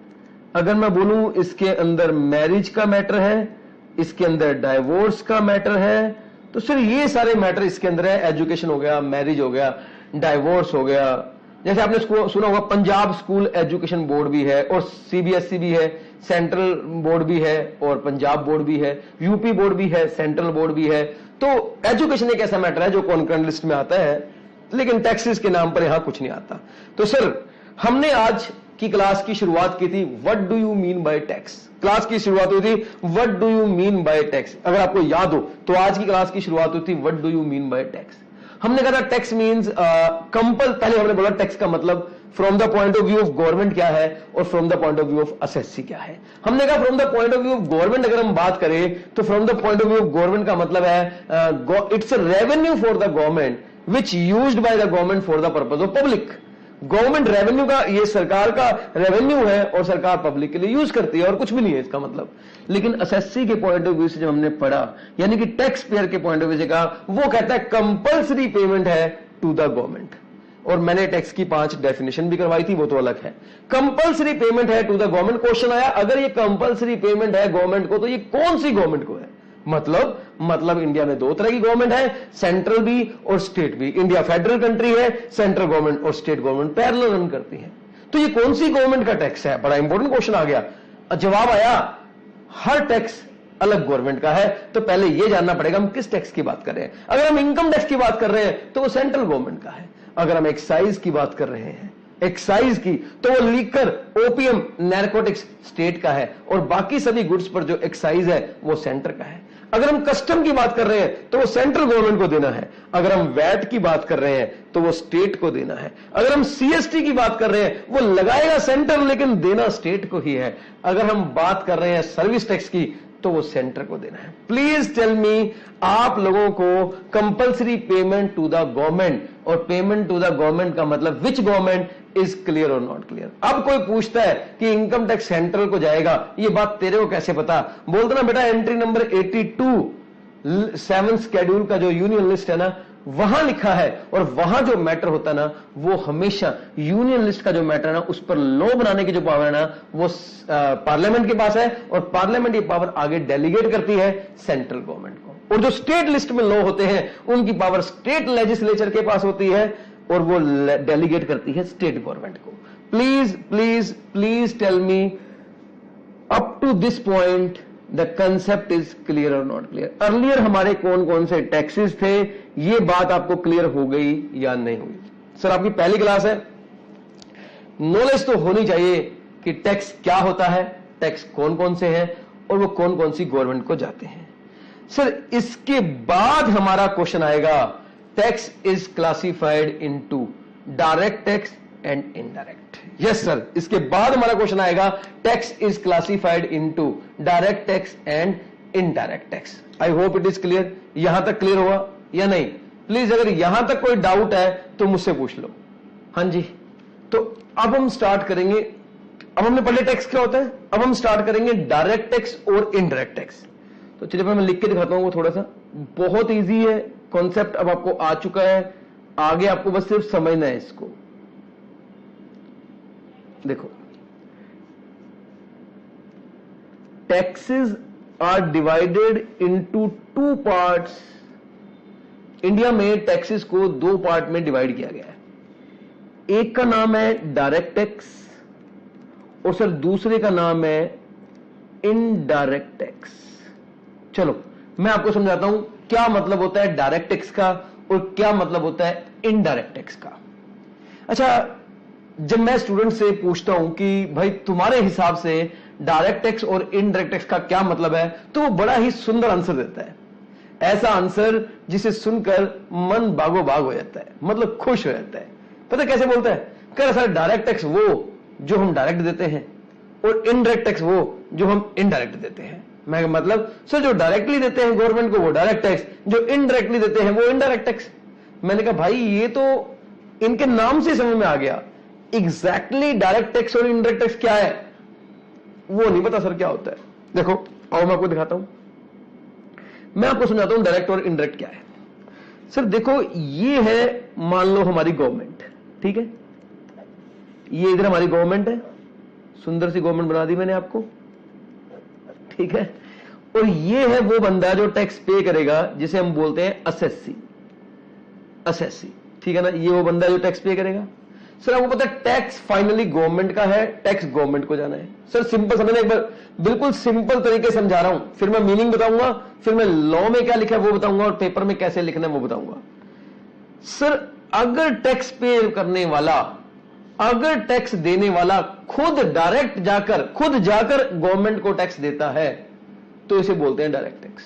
अगर मैं बोलूं इसके अंदर मैरिज का मैटर है, इसके अंदर डाइवोर्स का मैटर है, तो सर ये सारे मैटर इसके अंदर है। एजुकेशन हो गया, मैरिज हो गया, डाइवोर्स हो गया। जैसे आपने सुना होगा पंजाब स्कूल एजुकेशन बोर्ड भी है और CBSE भी है, सेंट्रल बोर्ड भी है और पंजाब बोर्ड भी है, यूपी बोर्ड भी है, सेंट्रल बोर्ड भी है। तो एजुकेशन एक ऐसा मैटर है जो कॉन्करेंट लिस्ट में आता है, लेकिन टैक्सेस के नाम पर यहां कुछ नहीं आता। तो सर हमने आज की क्लास की शुरुआत की थी what do you mean by tax. Class की शुरुआत हुई थी what do you mean by tax. अगर आपको याद हो तो आज की क्लास की शुरुआत हुई थी what do you mean by tax. हमने कहा था टैक्स मीन्स पहले हमने बोला टैक्स का मतलब from the point of view of government क्या है और from the point of view of assessee क्या है। हमने कहा from the point of view of government अगर हम बात करें तो from the point of view of government का मतलब है it's a revenue for the government which used by the government for the purpose of public. Government revenue का, ये सरकार का रेवेन्यू है और सरकार पब्लिक के लिए यूज करती है और कुछ भी नहीं है इसका मतलब। लेकिन असेसी के पॉइंट ऑफ व्यू से जब हमने पढ़ा, यानी कि टैक्स पेयर के पॉइंट ऑफ व्यू से कहा, वो कहता है कंपल्सरी पेमेंट है टू द गवर्नमेंट। और मैंने टैक्स की 5 डेफिनेशन भी करवाई थी, वो तो अलग है। कंपल्सरी पेमेंट है टू द गवर्नमेंट, क्वेश्चन आया अगर ये कंपल्सरी पेमेंट है गवर्नमेंट को तो ये कौन सी गवर्नमेंट को है? मतलब इंडिया में 2 तरह की गवर्नमेंट है, सेंट्रल भी और स्टेट भी। इंडिया फेडरल कंट्री है, सेंट्रल गवर्नमेंट और स्टेट गवर्नमेंट पैरेलल रन करती है। तो ये कौन सी गवर्नमेंट का टैक्स है? बड़ा इंपॉर्टेंट क्वेश्चन आ गया। जवाब आया हर टैक्स अलग गवर्नमेंट का है। तो पहले यह जानना पड़ेगा हम किस टैक्स की बात कर रहे हैं। अगर हम इनकम टैक्स की बात कर रहे हैं तो वो सेंट्रल गवर्नमेंट का है। अगर हम एक्साइज की बात कर रहे हैं, एक्साइज की, तो वो लीकर, ओपीएम, नैरकोटिक्स स्टेट का है और बाकी सभी गुड्स पर जो एक्साइज है वो सेंटर का है। अगर हम कस्टम की बात कर रहे हैं तो वो सेंट्रल गवर्नमेंट को देना है। अगर हम वैट की बात कर रहे हैं तो वो स्टेट को देना है। अगर हम सीएसटी की बात कर रहे हैं वो लगाएगा सेंटर लेकिन देना स्टेट को ही है। अगर हम बात कर रहे हैं सर्विस टैक्स की तो वो सेंटर को देना है। प्लीज टेल मी, आप लोगों को compulsory payment to the government और पेमेंट टू द गवर्नमेंट का मतलब विच गवर्नमेंट इज क्लियर और नॉट क्लियर? अब कोई पूछता है कि इनकम टैक्स सेंट्रल को जाएगा, ये बात तेरे को कैसे पता? बोलते ना बेटा एंट्री नंबर 82 7 शेड्यूल का जो यूनियन लिस्ट है ना, वहां लिखा है और वहां जो मैटर होता है ना वो हमेशा यूनियन लिस्ट का जो मैटर है ना उस पर लॉ बनाने की जो पावर है ना वो पार्लियामेंट के पास है और पार्लियामेंट ये पावर आगे डेलीगेट करती है सेंट्रल गवर्नमेंट को। और जो स्टेट लिस्ट में लॉ होते हैं उनकी पावर स्टेट लेजिस्लेचर के पास होती है और वो डेलीगेट करती है स्टेट गवर्नमेंट को। Please please please tell me up to this point the concept is clear और नॉट क्लियर? अर्लियर हमारे कौन कौन से टैक्सेस थे, ये बात आपको क्लियर हो गई या नहीं हुई? सर आपकी पहली क्लास है, नॉलेज तो होनी चाहिए कि टैक्स क्या होता है, टैक्स कौन कौन से हैं और वो कौन कौन सी गवर्नमेंट को जाते हैं। सर इसके बाद हमारा क्वेश्चन आएगा tax is classified into direct tax and indirect. Yes sir, इसके बाद हमारा क्वेश्चन आएगा tax is classified into direct tax and indirect tax. I hope it is clear. यहां तक क्लियर हुआ या नहीं? प्लीज अगर यहां तक कोई डाउट है तो मुझसे पूछ लो। हाँ जी, तो अब हम स्टार्ट करेंगे। अब हमने पढ़े टैक्स क्या होता है, अब हम स्टार्ट करेंगे डायरेक्ट टैक्स और इनडायरेक्ट टैक्स। तो चलिए मैं लिख के दिखाता हूं, वो थोड़ा सा बहुत ईजी है कॉन्सेप्ट, अब आपको आ चुका है, आगे आपको बस सिर्फ समझना है इसको। देखो, taxes are divided into 2 parts. India में टैक्सेस को 2 पार्ट में डिवाइड किया गया है। एक का नाम है डायरेक्ट टैक्स और सर दूसरे का नाम है इनडायरेक्ट टैक्स। चलो मैं आपको समझाता हूं क्या मतलब होता है डायरेक्ट टैक्स का और क्या मतलब होता है इनडायरेक्ट टैक्स का। अच्छा, जब मैं स्टूडेंट से पूछता हूं कि भाई तुम्हारे हिसाब से डायरेक्ट टैक्स और इनडायरेक्ट टैक्स का क्या मतलब है, तो वो बड़ा ही सुंदर आंसर देता है। ऐसा आंसर जिसे सुनकर मन बागो बाग हो जाता है, मतलब खुश हो जाता है। पता कैसे बोलता है? कह रहा सर डायरेक्ट टैक्स वो जो हम डायरेक्ट देते हैं और इनडायरेक्ट टैक्स वो जो हम इनडायरेक्ट देते हैं। मैं मतलब सर जो डायरेक्टली देते हैं गवर्नमेंट को वो डायरेक्ट टैक्स, जो इनडायरेक्टली देते हैं वो इनडायरेक्ट टैक्स। मैंने कहा भाई ये तो इनके नाम से समझ में आ गया, एग्जैक्टली डायरेक्ट टैक्स और इनडायरेक्ट टैक्स क्या है वो नहीं पता सर क्या होता है। देखो आओ मैं आपको दिखाता हूं, मैं आपको समझाता हूं डायरेक्ट और इनडायरेक्ट क्या है। सर देखो ये है, मान लो हमारी गवर्नमेंट, ठीक है, ये इधर हमारी गवर्नमेंट है, सुंदर सी गवर्नमेंट बना दी मैंने आपको, ठीक है, और ये है वो बंदा जो टैक्स पे करेगा जिसे हम बोलते हैं असेसी, असेसी, ठीक है ना, ये वो बंदा जो टैक्स पे करेगा। सर आपको पता है टैक्स फाइनली गवर्नमेंट का है, टैक्स गवर्नमेंट को जाना है। सर सिंपल समझना, एक बार बिल्कुल सिंपल तरीके से समझा रहा हूं, फिर मैं मीनिंग बताऊंगा, फिर मैं लॉ में क्या लिखा है वो बताऊंगा और पेपर में कैसे लिखना है वो बताऊंगा। सर अगर टैक्स पे करने वाला, अगर टैक्स देने वाला खुद डायरेक्ट जाकर, खुद जाकर गवर्नमेंट को टैक्स देता है तो इसे बोलते हैं डायरेक्ट टैक्स।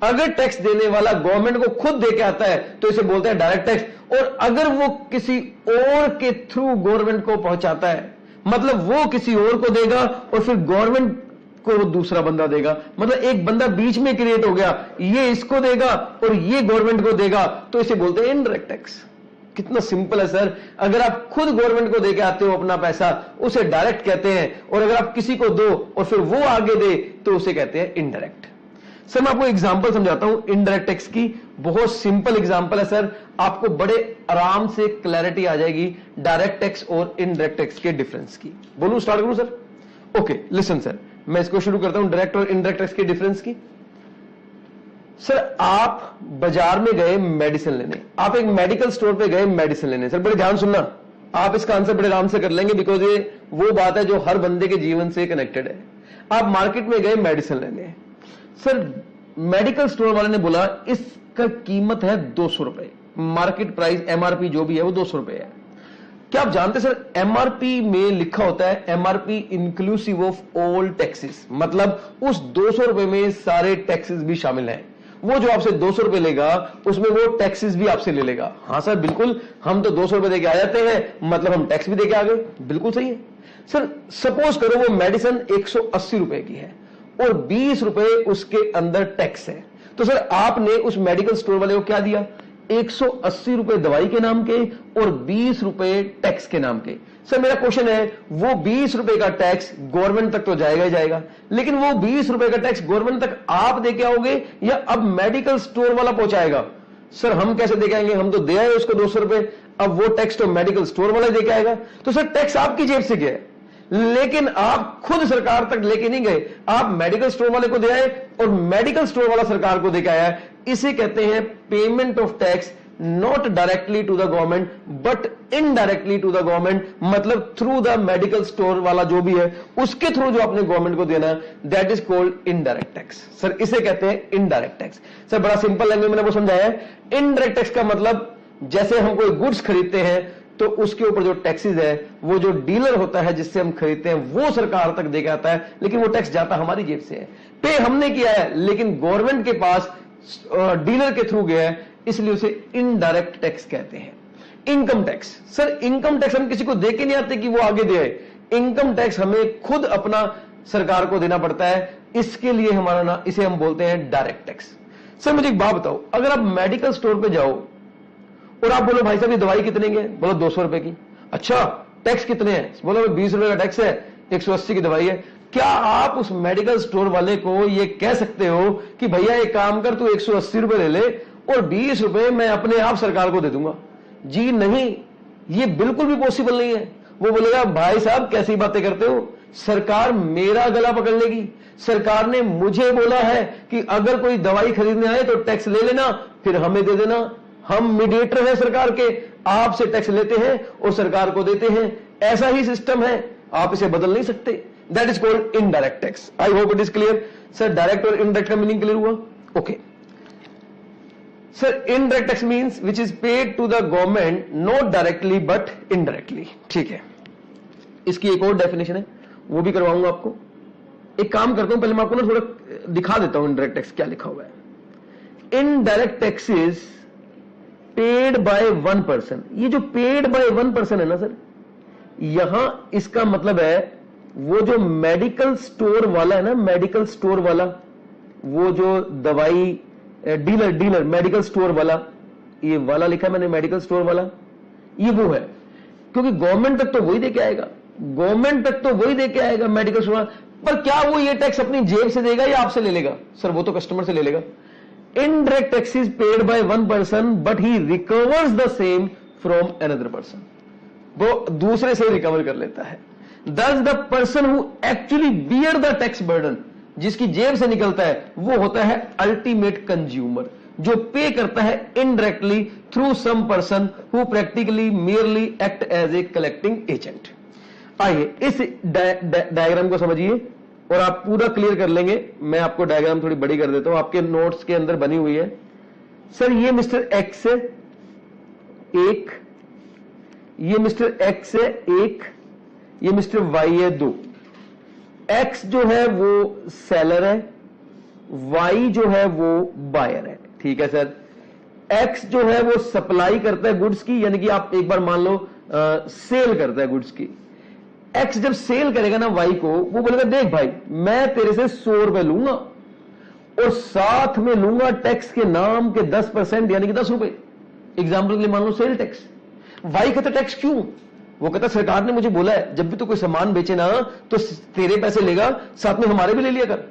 अगर टैक्स देने वाला गवर्नमेंट को खुद दे के आता है तो इसे बोलते हैं डायरेक्ट टैक्स। और अगर वो किसी और के थ्रू गवर्नमेंट को पहुंचाता है, मतलब वो किसी और को देगा और फिर गवर्नमेंट को दूसरा बंदा देगा, मतलब एक बंदा बीच में क्रिएट हो गया, ये इसको देगा और ये गवर्नमेंट को देगा, तो इसे बोलते हैं इनडायरेक्ट टैक्स। कितना सिंपल है सर। अगर आप खुद गवर्नमेंट को देके आते हो अपना पैसा, उसे डायरेक्ट कहते हैं, और अगर आप किसी को दो और फिर वो आगे दे तो उसे कहते हैं इनडायरेक्ट। सर मैं आपको एग्जांपल समझाता हूं इनडायरेक्ट टैक्स की, बहुत सिंपल एग्जांपल है सर, आपको बड़े आराम से क्लैरिटी आ जाएगी डायरेक्ट टैक्स और इनडायरेक्ट टैक्स के डिफरेंस की। बोलूं स्टार्ट करूं सर? ओके लिसन सर, मैं इसको शुरू करता हूं डायरेक्ट और इनडायरेक्ट टैक्स के डिफरेंस की। सर आप बाजार में गए मेडिसिन लेने, आप एक मेडिकल स्टोर पे गए मेडिसिन लेने। सर बड़े ध्यान सुनना, आप इसका आंसर बड़े आराम से कर लेंगे बिकॉज ये वो बात है जो हर बंदे के जीवन से कनेक्टेड है। आप मार्केट में गए मेडिसिन लेने, सर मेडिकल स्टोर वाले ने बोला इसका कीमत है 200 रुपए, मार्केट प्राइस एमआरपी जो भी है वो 200 रुपए है। क्या आप जानते सर एमआरपी में लिखा होता है MRP inclusive of all taxes, मतलब उस 200 रुपए में सारे टैक्सेस भी शामिल हैं। वो जो आपसे 200 रुपए लेगा उसमें वो टैक्सेस भी आपसे ले लेगा। हाँ सर बिल्कुल, हम तो 200 रुपए देके आ जाते हैं, मतलब हम टैक्स भी देके आ गए, बिल्कुल सही है। सर सपोज करो वो मेडिसिन 180 रुपए की है और 20 रुपए उसके अंदर टैक्स है, तो सर आपने उस मेडिकल स्टोर वाले को क्या दिया? 180 रुपए दवाई के नाम के और 20 रुपए टैक्स के नाम के। सर मेरा क्वेश्चन है वो 20 रुपए का टैक्स गवर्नमेंट तक तो जाएगा ही जाएगा, लेकिन वो 20 रुपए का टैक्स गवर्नमेंट तक आप देके आओगे या अब मेडिकल स्टोर वाला पहुंचाएगा? सर हम कैसे देके आएंगे, हम तो दे आए उसको 200 रुपए, अब वो टैक्स तो मेडिकल स्टोर वाला देके आएगा। तो सर टैक्स आपकी जेब से गया है, लेकिन आप खुद सरकार तक लेके नहीं गए, आप मेडिकल स्टोर वाले को दे आए और मेडिकल स्टोर वाला सरकार को देके आया। इसे कहते हैं payment of tax not directly to the government but indirectly to the government, मतलब थ्रू द मेडिकल स्टोर वाला जो भी है उसके थ्रू जो आपने गवर्नमेंट को देना, that is called indirect tax. Sir इसे कहते हैं इनडायरेक्ट टैक्स। सर बड़ा सिंपल लैंग्वेज मैंने वो समझाया है। इनडायरेक्ट टैक्स का मतलब जैसे हम कोई गुड्स खरीदते हैं तो उसके ऊपर जो टैक्सेस है वो जो डीलर होता है जिससे हम खरीदते हैं वो सरकार तक दे के आता है, लेकिन वो टैक्स जाता हमारी जेब से है। पे हमने किया है लेकिन गवर्नमेंट के पास डीलर के थ्रू गया है, इसलिए उसे इनडायरेक्ट टैक्स कहते हैं। Income tax, sir income tax हम किसी को दे के नहीं आते कि वो आगे दे आए, इनकम टैक्स हमें खुद अपना सरकार को देना पड़ता है, इसके लिए हमारा ना इसे हम बोलते हैं डायरेक्ट टैक्स। सर मुझे एक बात बताओ, अगर आप मेडिकल स्टोर पे जाओ और आप बोलो भाई साहब ये दवाई कितने की है, बोलो 200 रुपए की, अच्छा टैक्स कितने हैं, बोलो 20 रुपए का टैक्स है, 180 की दवाई है। क्या आप उस मेडिकल स्टोर वाले को ये कह सकते हो कि भैया एक काम कर तू 180 रुपए ले ले और 20 रुपए मैं अपने आप सरकार को दे दूंगा? जी नहीं, ये बिल्कुल भी पॉसिबल नहीं है। वो बोलेगा भाई साहब कैसी बातें करते हो, सरकार मेरा गला पकड़ लेगी, सरकार ने मुझे बोला है कि अगर कोई दवाई खरीदने आए तो टैक्स ले लेना फिर हमें दे देना, हम मीडिएटर हैं सरकार के, आपसे टैक्स लेते हैं और सरकार को देते हैं, ऐसा ही सिस्टम है, आप इसे बदल नहीं सकते। That is called indirect tax. I hope it is clear. Sir direct और इनडायरेक्ट का मीनिंग क्लियर हुआ? Okay sir indirect tax means which is paid to the government not directly but indirectly. ठीक है, इसकी एक और डेफिनेशन है वो भी करवाऊंगा आपको। एक काम करता हूं, पहले मैं आपको ना थोड़ा दिखा देता हूं इनडायरेक्ट टैक्स क्या लिखा हुआ है। Indirect taxes paid by one person, ये जो पेड बाय वन पर्सन है ना सर, यहां इसका मतलब है वो जो मेडिकल स्टोर वाला है ना, मेडिकल स्टोर वाला, वो जो दवाई डीलर मेडिकल स्टोर वाला, ये वाला लिखा है मैंने मेडिकल स्टोर वाला, ये वो है, क्योंकि गवर्नमेंट तक तो वही देके आएगा, गवर्नमेंट तक तो वही देके आएगा मेडिकल स्टोर। पर क्या वो ये टैक्स अपनी जेब से देगा या आपसे ले लेगा? सर वो तो कस्टमर से ले लेगा। Indirect tax is paid by one person, but he recovers the same from another person. वो दूसरे से रिकवर कर लेता है। Thus the person who actually bear the tax burden, जिसकी जेब से निकलता है, वो होता है ultimate consumer, जो पे करता है indirectly through some person who practically merely act as a collecting agent. आइए इस डायग्राम को समझिए और आप पूरा क्लियर कर लेंगे। मैं आपको डायग्राम थोड़ी बड़ी कर देता हूं, आपके नोट्स के अंदर बनी हुई है। सर ये मिस्टर एक्स है एक, ये मिस्टर एक्स है एक, ये मिस्टर वाई है दो। एक्स जो है वो सेलर है, वाई जो है वो बायर है। ठीक है सर, एक्स जो है वो सप्लाई करता है गुड्स की, यानी कि आप एक बार मान लो सेल करता है गुड्स की। एक्स जब सेल करेगा ना वाई को, वो बोलेगा देख भाई मैं तेरे से 100 रुपए लूंगा और साथ में लूंगा टैक्स के नाम के 10%, यानी कि 10 रुपए। एग्जाम्पल के लिए मान लो सेल टैक्स। वाई कहता टैक्स क्यों? वो कहता सरकार ने मुझे बोला है जब भी तो कोई सामान बेचे ना तो तेरे पैसे लेगा, साथ में हमारे भी ले लिया कर।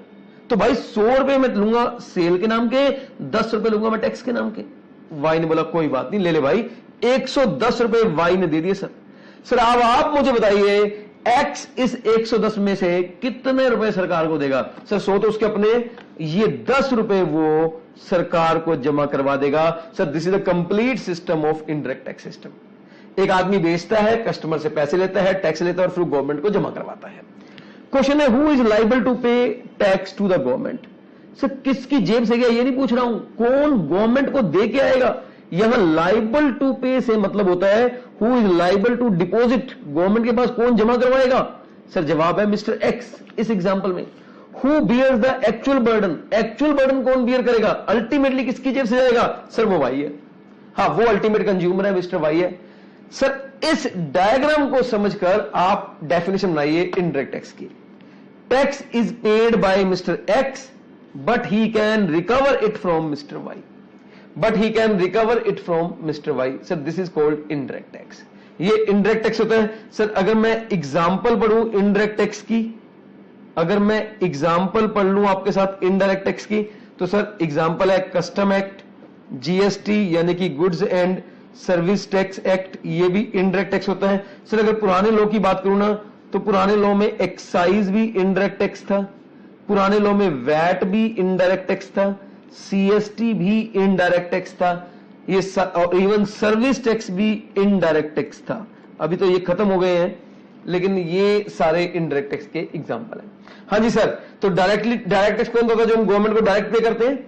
तो भाई 100 रुपए मैं लूंगा सेल के नाम के, 10 रुपए लूंगा मैं टैक्स के नाम के। वाई ने बोला कोई बात नहीं, ले ले भाई। 110 रुपए वाई ने दे दिए सर। सर अब आप मुझे बताइए एक्स इस 110 में से कितने रुपए सरकार को देगा? सर 100 तो उसके अपने, ये 10 रुपए वो सरकार को जमा करवा देगा। Sir this is the complete system of indirect tax system. एक आदमी बेचता है, कस्टमर से पैसे लेता है, टैक्स लेता है और फिर गवर्नमेंट को जमा करवाता है। क्वेश्चन है who is liable to pay tax to the government? Sir किसकी जेब से गया ये नहीं पूछ रहा हूं, कौन गवर्नमेंट को दे के आएगा। यहां लाइबल टू पे से मतलब होता है who is liable to deposit, government के पास कौन जमा करवाएगा? सर जवाब है मिस्टर एक्स इस एग्जांपल में। Who bears the actual burden, actual burden कौन बियर करेगा? अल्टीमेटली किसकी जेब से जाएगा? सर वो वाई है। हाँ वो अल्टीमेट कंज्यूमर है, मिस्टर वाई है। सर इस डायग्राम को समझकर आप डेफिनेशन बनाइए इनडायरेक्ट टैक्स की। Tax is paid by mister X but he can recover it from mister Y, but he can recover it from mister Y. Sir this is called indirect tax. ये indirect tax होता है। Sir अगर मैं example पढ़ूं indirect tax की, अगर मैं example पढ़ लूं आपके साथ इनडायरेक्ट टैक्स की, तो सर एग्जांपल है कस्टम एक्ट, जीएसटी यानी कि goods and service tax act, ये भी इनडायरेक्ट टैक्स होता है। सर अगर पुराने लॉ की बात करूं ना, तो पुराने लॉ में एक्साइज भी इनडायरेक्ट टैक्स था, पुराने लॉ में वैट भी इनडायरेक्ट टैक्स था, सीएसटी भी इनडायरेक्ट टैक्स था, ये इवन सर्विस टैक्स भी इनडायरेक्ट टैक्स था। अभी तो ये खत्म हो गए हैं, लेकिन ये सारे इनडायरेक्ट टैक्स के एग्जांपल हैं। हाँ जी सर, तो डायरेक्ट टैक्स कौन होगा? जो हम गवर्नमेंट को डायरेक्ट पे करते हैं।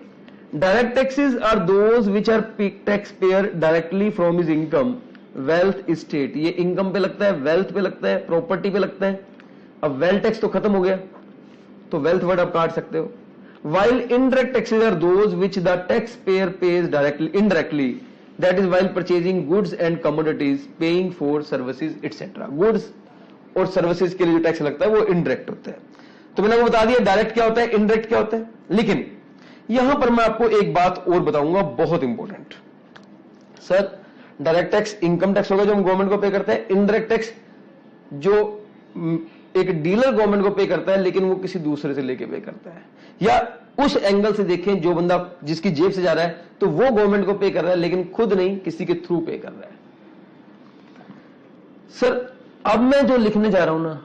Direct taxes are those which are tax payer directly from his income, wealth, state. ये इनकम पे लगता है, वेल्थ पे लगता है, प्रॉपर्टी पे लगता है। अब वेल्थ टैक्स तो खत्म हो गया, तो वेल्थ वर्ड आप काट सकते हो। While indirect taxes are those which the taxpayer pays indirectly, that is while purchasing goods and commodities, paying for services etc. Goods और सर्विसेज के लिए जो टैक्स लगता है वो इनडायरेक्ट होता है। तो मैंने आपको बता दिया डायरेक्ट क्या होता है, इनडायरेक्ट क्या होता है। लेकिन यहां पर मैं आपको एक बात और बताऊंगा बहुत important. Sir direct tax income tax होगा जो हम गवर्नमेंट को पे करते हैं, इनडायरेक्ट टैक्स जो एक डीलर गवर्नमेंट को पे करता है लेकिन वो किसी दूसरे से लेके पे करता है, या उस एंगल से देखें जो बंदा जिसकी जेब से जा रहा है तो वो गवर्नमेंट को पे कर रहा है लेकिन खुद नहीं किसी के थ्रू पे कर रहा है। सर अब मैं जो लिखने जा रहा हूं ना,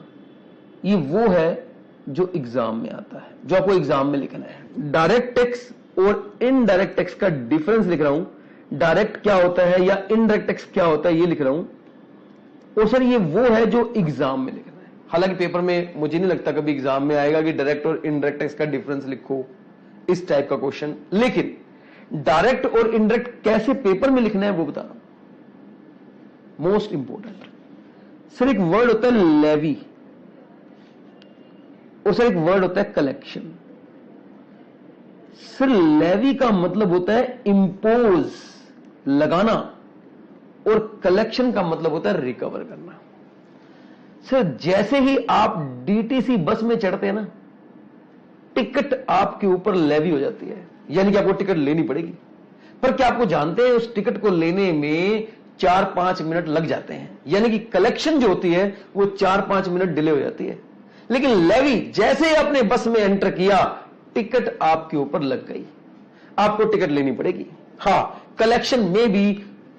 ये वो है जो एग्जाम में आता है, जो आपको एग्जाम में लिखना है। डायरेक्ट टैक्स और इनडायरेक्ट टैक्स का डिफरेंस लिख रहा हूं। डायरेक्ट क्या होता है या इनडायरेक्ट टैक्स क्या होता है ये लिख रहा हूं, और सर ये वो है जो एग्जाम में लिखना है। हालांकि पेपर में मुझे नहीं लगता कभी एग्जाम में आएगा कि डायरेक्ट और इनडायरेक्ट टैक्स का डिफरेंस लिखो, इस टाइप का क्वेश्चन। लेकिन डायरेक्ट और इनडायरेक्ट कैसे पेपर में लिखना है वो बता रहा हूं, मोस्ट इंपॉर्टेंट। सर एक वर्ड होता है लेवी, और सर एक वर्ड होता है कलेक्शन। सर लेवी का मतलब होता है इंपोज, लगाना, और कलेक्शन का मतलब होता है रिकवर करना। सर जैसे ही आप डीटीसी बस में चढ़ते हैं ना, टिकट आपके ऊपर लेवी हो जाती है, यानी कि आपको टिकट लेनी पड़ेगी। पर क्या आपको जानते हैं उस टिकट को लेने में 4-5 मिनट लग जाते हैं, यानी कि कलेक्शन जो होती है वो 4-5 मिनट डिले हो जाती है। लेकिन लेवी जैसे ही आपने बस में एंटर किया, टिकट आपके ऊपर लग गई, आपको टिकट लेनी पड़ेगी। हां कलेक्शन में भी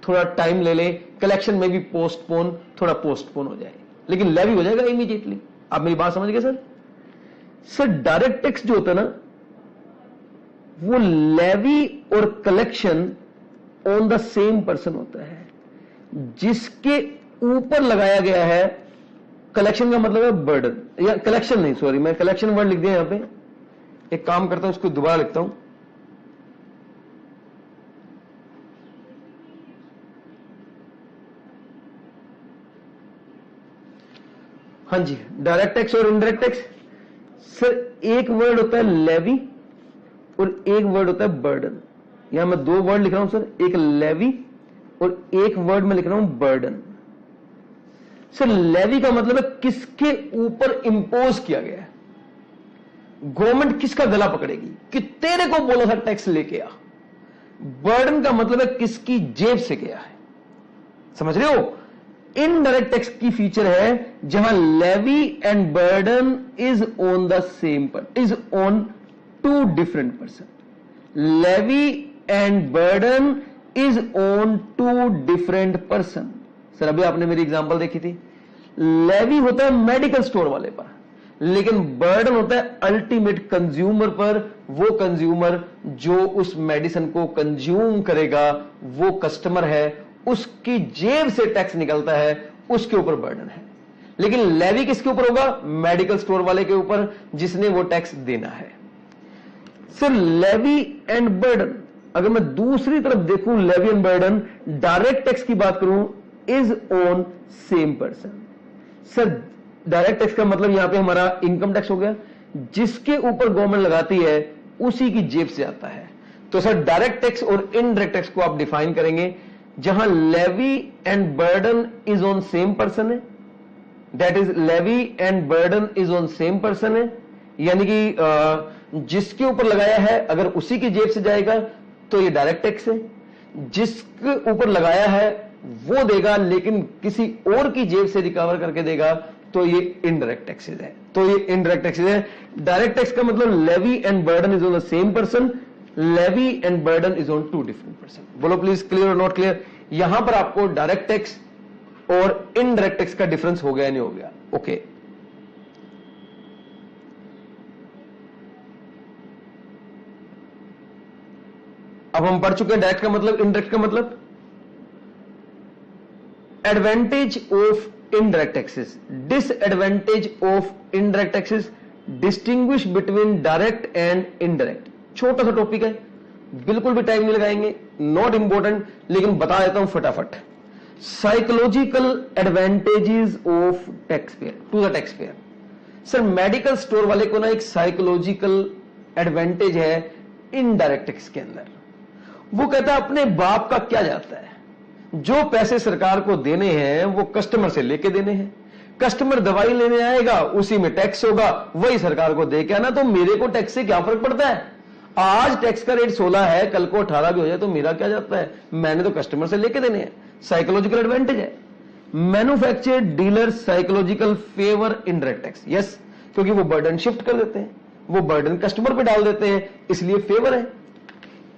थोड़ा टाइम ले ले, कलेक्शन में भी पोस्टपोन, थोड़ा पोस्टपोन हो जाए, लेकिन लेवी हो जाएगा इमीडिएटली। आप मेरी बात समझ गए सर? सर डायरेक्ट टैक्स जो होता है ना, वो लेवी और collection on the same person होता है, जिसके ऊपर लगाया गया है। कलेक्शन का मतलब है बर्डन, या कलेक्शन नहीं, सॉरी मैं कलेक्शन वर्ड लिख दिया यहां पे। एक काम करता हूं, उसको दोबारा लिखता हूं। हाँ जी, डायरेक्ट टैक्स और इनडायरेक्ट टैक्स। सर एक वर्ड होता है लेवी और एक वर्ड होता है बर्डन। यहां मैं 2 वर्ड लिख रहा हूं सर, एक लेवी और एक वर्ड में लिख रहा हूं बर्डन। सर लेवी का मतलब है किसके ऊपर इंपोज किया गया है, गवर्नमेंट किसका गला पकड़ेगी कि तेरे को बोला था टैक्स लेके आ। बर्डन का मतलब है किसकी जेब से गया है, समझ रहे हो। इनडायरेक्ट टैक्स की फीचर है जहां levy and burden is on the same per, is on two different person. Levy and burden is on two different person. Sir अभी आपने मेरी एग्जांपल देखी थी. लेवी होता है मेडिकल स्टोर वाले पर, लेकिन बर्डन होता है अल्टीमेट कंज्यूमर पर. वो कंज्यूमर जो उस मेडिसिन को कंज्यूम करेगा, वो कस्टमर है, उसकी जेब से टैक्स निकलता है, उसके ऊपर बर्डन है. लेकिन लेवी किसके ऊपर होगा? मेडिकल स्टोर वाले के ऊपर, जिसने वो टैक्स देना है. सर लेवी एंड बर्डन, अगर मैं दूसरी तरफ देखूं, levy and burden, direct tax की बात करूं, is on same person. Sir direct tax का मतलब यहां पे हमारा इनकम टैक्स हो गया, जिसके ऊपर गवर्नमेंट लगाती है उसी की जेब से आता है. तो सर डायरेक्ट टैक्स और इनडायरेक्ट टैक्स को आप डिफाइन करेंगे जहां levy and burden is on same person है, that is levy and burden is on same person है, यानी कि जिसके ऊपर लगाया है अगर उसी की जेब से जाएगा तो ये डायरेक्ट टैक्स है. जिसके ऊपर लगाया है वो देगा, लेकिन किसी और की जेब से रिकवर करके देगा, तो ये इनडायरेक्ट टैक्सेस है. तो ये इनडायरेक्ट टैक्सेस है. डायरेक्ट टैक्स का मतलब levy and burden is on the same person, levy and burden is on two different person. बोलो प्लीज, क्लियर और नॉट क्लियर? यहां पर आपको डायरेक्ट टैक्स और इनडायरेक्ट टैक्स का डिफरेंस हो गया नहीं हो गया? ओके. अब हम पढ़ चुके हैं डायरेक्ट का मतलब, इनडायरेक्ट का मतलब. Advantage of indirect taxes, disadvantage of indirect taxes, distinguish between direct and indirect. छोटा सा टॉपिक है, बिल्कुल भी टाइम नहीं लगाएंगे, नॉट इंपॉर्टेंट, लेकिन बता देता हूं फटाफट. Psychological advantages of tax payer to the tax payer. Sir medical store वाले को ना एक साइकोलॉजिकल एडवांटेज है इनडायरेक्ट टैक्स के अंदर. वो कहता है अपने बाप का क्या जाता है, जो पैसे सरकार को देने हैं वो कस्टमर से लेके देने हैं. कस्टमर दवाई लेने आएगा, उसी में टैक्स होगा, वही सरकार को दे के आना. तो मेरे को टैक्स से क्या फर्क पड़ता है? आज टैक्स का रेट 16 है, कल को 18 भी हो जाए तो मेरा क्या जाता है? मैंने तो कस्टमर से लेके देने हैं. साइकोलॉजिकल एडवांटेज है. Manufacture dealer psychological favour indirect tax. Yes, क्योंकि वो बर्डन शिफ्ट कर देते हैं, वो बर्डन कस्टमर पे डाल देते हैं, इसलिए फेवर है.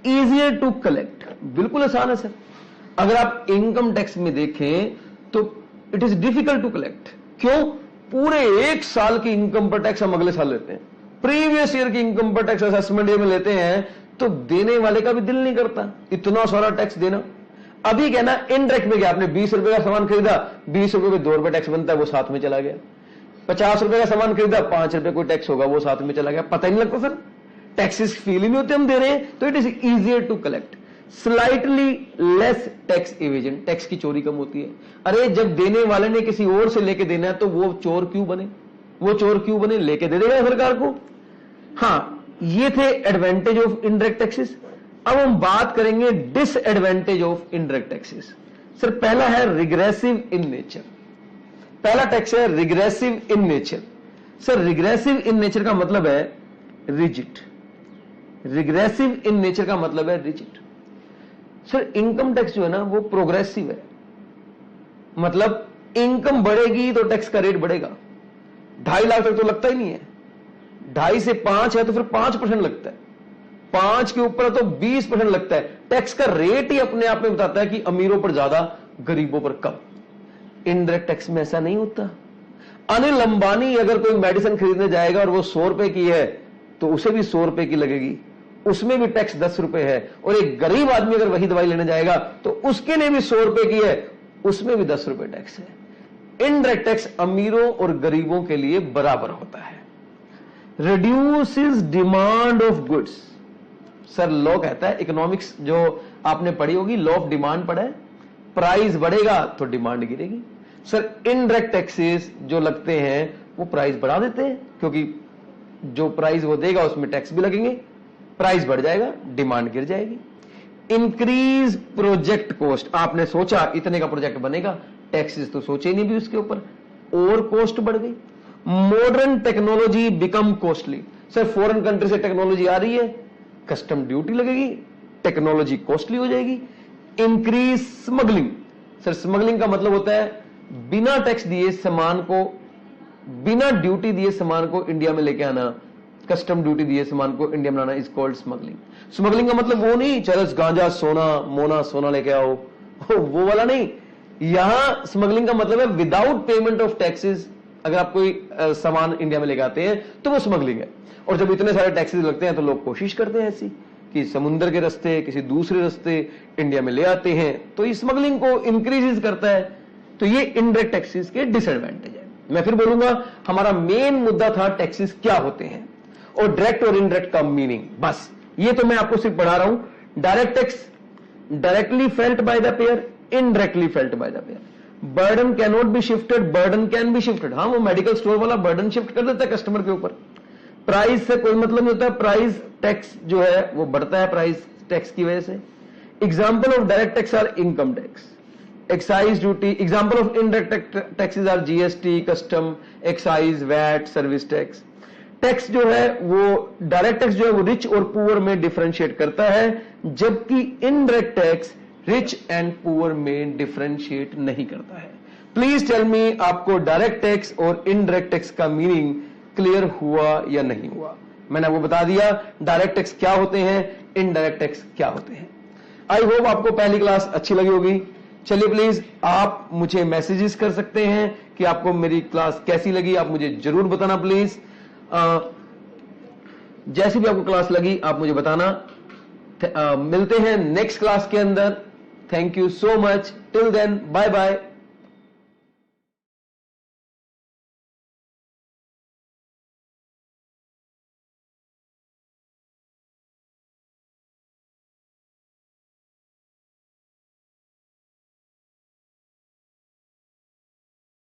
इजियर टू कलेक्ट, बिल्कुल आसान है सर. अगर आप इनकम टैक्स में देखें तो it is difficult to collect. क्यों? पूरे एक साल की इनकम पर टैक्स हम अगले साल लेते हैं, प्रीवियस ईयर की इनकम पर टैक्स असेसमेंट ईयर में लेते हैं, तो देने वाले का भी दिल नहीं करता इतना सारा टैक्स देना. अभी कहना इनडायरेक्ट में क्या, आपने 20 रुपए का सामान खरीदा, 20 रुपए पे 2 रुपए टैक्स बनता है, वो साथ में चला गया. 50 रुपए का सामान खरीदा, 5 रुपए कोई टैक्स होगा, वो साथ में चला गया. पता ही नहीं लगता सर, टैक्सेस फील ही नहीं होते हम दे रहे हैं. तो it is easier to collect. Slightly less tax evasion, tax की चोरी कम होती है. अरे जब देने वाले ने किसी और से लेके देना है तो वो चोर क्यों बने? वो चोर क्यों बने? लेके दे देगा सरकार को. हाँ, ये थे एडवांटेज ऑफ इनडायरेक्ट टैक्सेस. अब हम बात करेंगे disadvantage of indirect taxes. Sir पहला है रिग्रेसिव इन नेचर. पहला टैक्स है regressive in nature. Sir regressive in nature का मतलब है रिजिड. रिग्रेसिव इन नेचर का मतलब है रिजिड. सर इनकम टैक्स जो है ना वो प्रोग्रेसिव है, मतलब इनकम बढ़ेगी तो टैक्स का रेट बढ़ेगा. 2.5 लाख तक तो लगता ही नहीं है, 2.5 से 5 है तो फिर 5% लगता है, 5 के ऊपर तो 20% लगता है. टैक्स का रेट ही अपने आप में बताता है कि अमीरों पर ज्यादा, गरीबों पर कम. इनडायरेक्ट टैक्स में ऐसा नहीं होता. अनिल अंबानी अगर कोई मेडिसिन खरीदने जाएगा और वो 100 रुपए की है तो उसे भी 100 रुपए की लगेगी, उसमें भी टैक्स 10 रुपए है. और एक गरीब आदमी अगर वही दवाई लेने जाएगा तो उसके लिए भी 100 रुपए की है, उसमें भी 10 रुपए टैक्स है. इनडायरेक्ट टैक्स अमीरों और गरीबों के लिए बराबर होता है. Reduces demand of goods. Sir law कहता है, इकोनॉमिक्स जो आपने पढ़ी होगी, लॉ ऑफ डिमांड पढ़ा है, प्राइस बढ़ेगा तो डिमांड गिरेगी. सर इनडायरेक्ट टैक्सेस जो लगते हैं वो प्राइस बढ़ा देते हैं, क्योंकि जो प्राइस वो देगा उसमें टैक्स भी लगेंगे, प्राइस बढ़ जाएगा, डिमांड गिर जाएगी. Increase project cost. आपने सोचा इतने का प्रोजेक्ट बनेगा, टैक्सेस तो सोचे ही नहीं भी उसके ऊपर, और कॉस्ट बढ़ गई. Modern technology become costly. Sir foreign country से टेक्नोलॉजी आ रही है, कस्टम ड्यूटी लगेगी, टेक्नोलॉजी कॉस्टली हो जाएगी. Increase smuggling. सर स्मगलिंग का मतलब होता है बिना टैक्स दिए सामान को, बिना ड्यूटी दिए सामान को इंडिया में लेके आना, कस्टम ड्यूटी दिए सामान को इंडिया में लाना इज कॉल्ड स्मगलिंग। स्मगलिंग का मतलब वो नहीं चरस गांजा सोना मोना सोना लेके आओ, वो वाला नहीं। यहां स्मगलिंग का मतलब है विदाउट पेमेंट ऑफ टैक्सेस अगर आप कोई सामान इंडिया में लेके आते हैं तो वो स्मगलिंग है। और जब इतने सारे टैक्सेस लगते हैं तो लोग कोशिश करते हैं ऐसी कि समुद्र के रास्ते किसी दूसरे रास्ते इंडिया में ले आते हैं, तो ये स्मगलिंग को इंक्रीज करता है। तो ये इनडायरेक्ट टैक्सेस के डिसएडवांटेज है। मैं फिर बोलूंगा हमारा मेन मुद्दा था टैक्सेस क्या होते हैं और डायरेक्ट और इनडायरेक्ट का मीनिंग, बस ये तो मैं आपको सिर्फ पढ़ा रहा हूं। Direct tax directly felt by the pair, indirectly felt by the pair. Burden can not be shifted, burden can be shifted. हाँ, वो मेडिकल स्टोर वाला बर्डन शिफ्ट कर देता है कस्टमर के ऊपर। प्राइस से कोई मतलब नहीं होता, प्राइस टैक्स जो है वो बढ़ता है प्राइस टैक्स की वजह से। Example of direct tax are income tax, excise duty. Example of indirect taxes are GST, custom, excise, VAT, service tax. Tax जो है वो डायरेक्ट टैक्स जो है वो रिच और पुअर में डिफरेंशिएट करता है, जबकि indirect tax rich and poor में डिफरेंशिएट नहीं करता है। प्लीज टेल मी आपको डायरेक्ट टैक्स और इनडायरेक्ट टैक्स का मीनिंग क्लियर हुआ या नहीं हुआ। मैंने आपको बता दिया डायरेक्ट टैक्स क्या होते हैं, इनडायरेक्ट टैक्स क्या होते हैं। आई होप आपको पहली क्लास अच्छी लगी होगी। चलिए प्लीज आप मुझे मैसेजेस कर सकते हैं कि आपको मेरी क्लास कैसी लगी, आप मुझे जरूर बताना प्लीज। जैसी भी आपको क्लास लगी आप मुझे बताना। मिलते हैं नेक्स्ट क्लास के अंदर। Thank you so much, till then bye bye.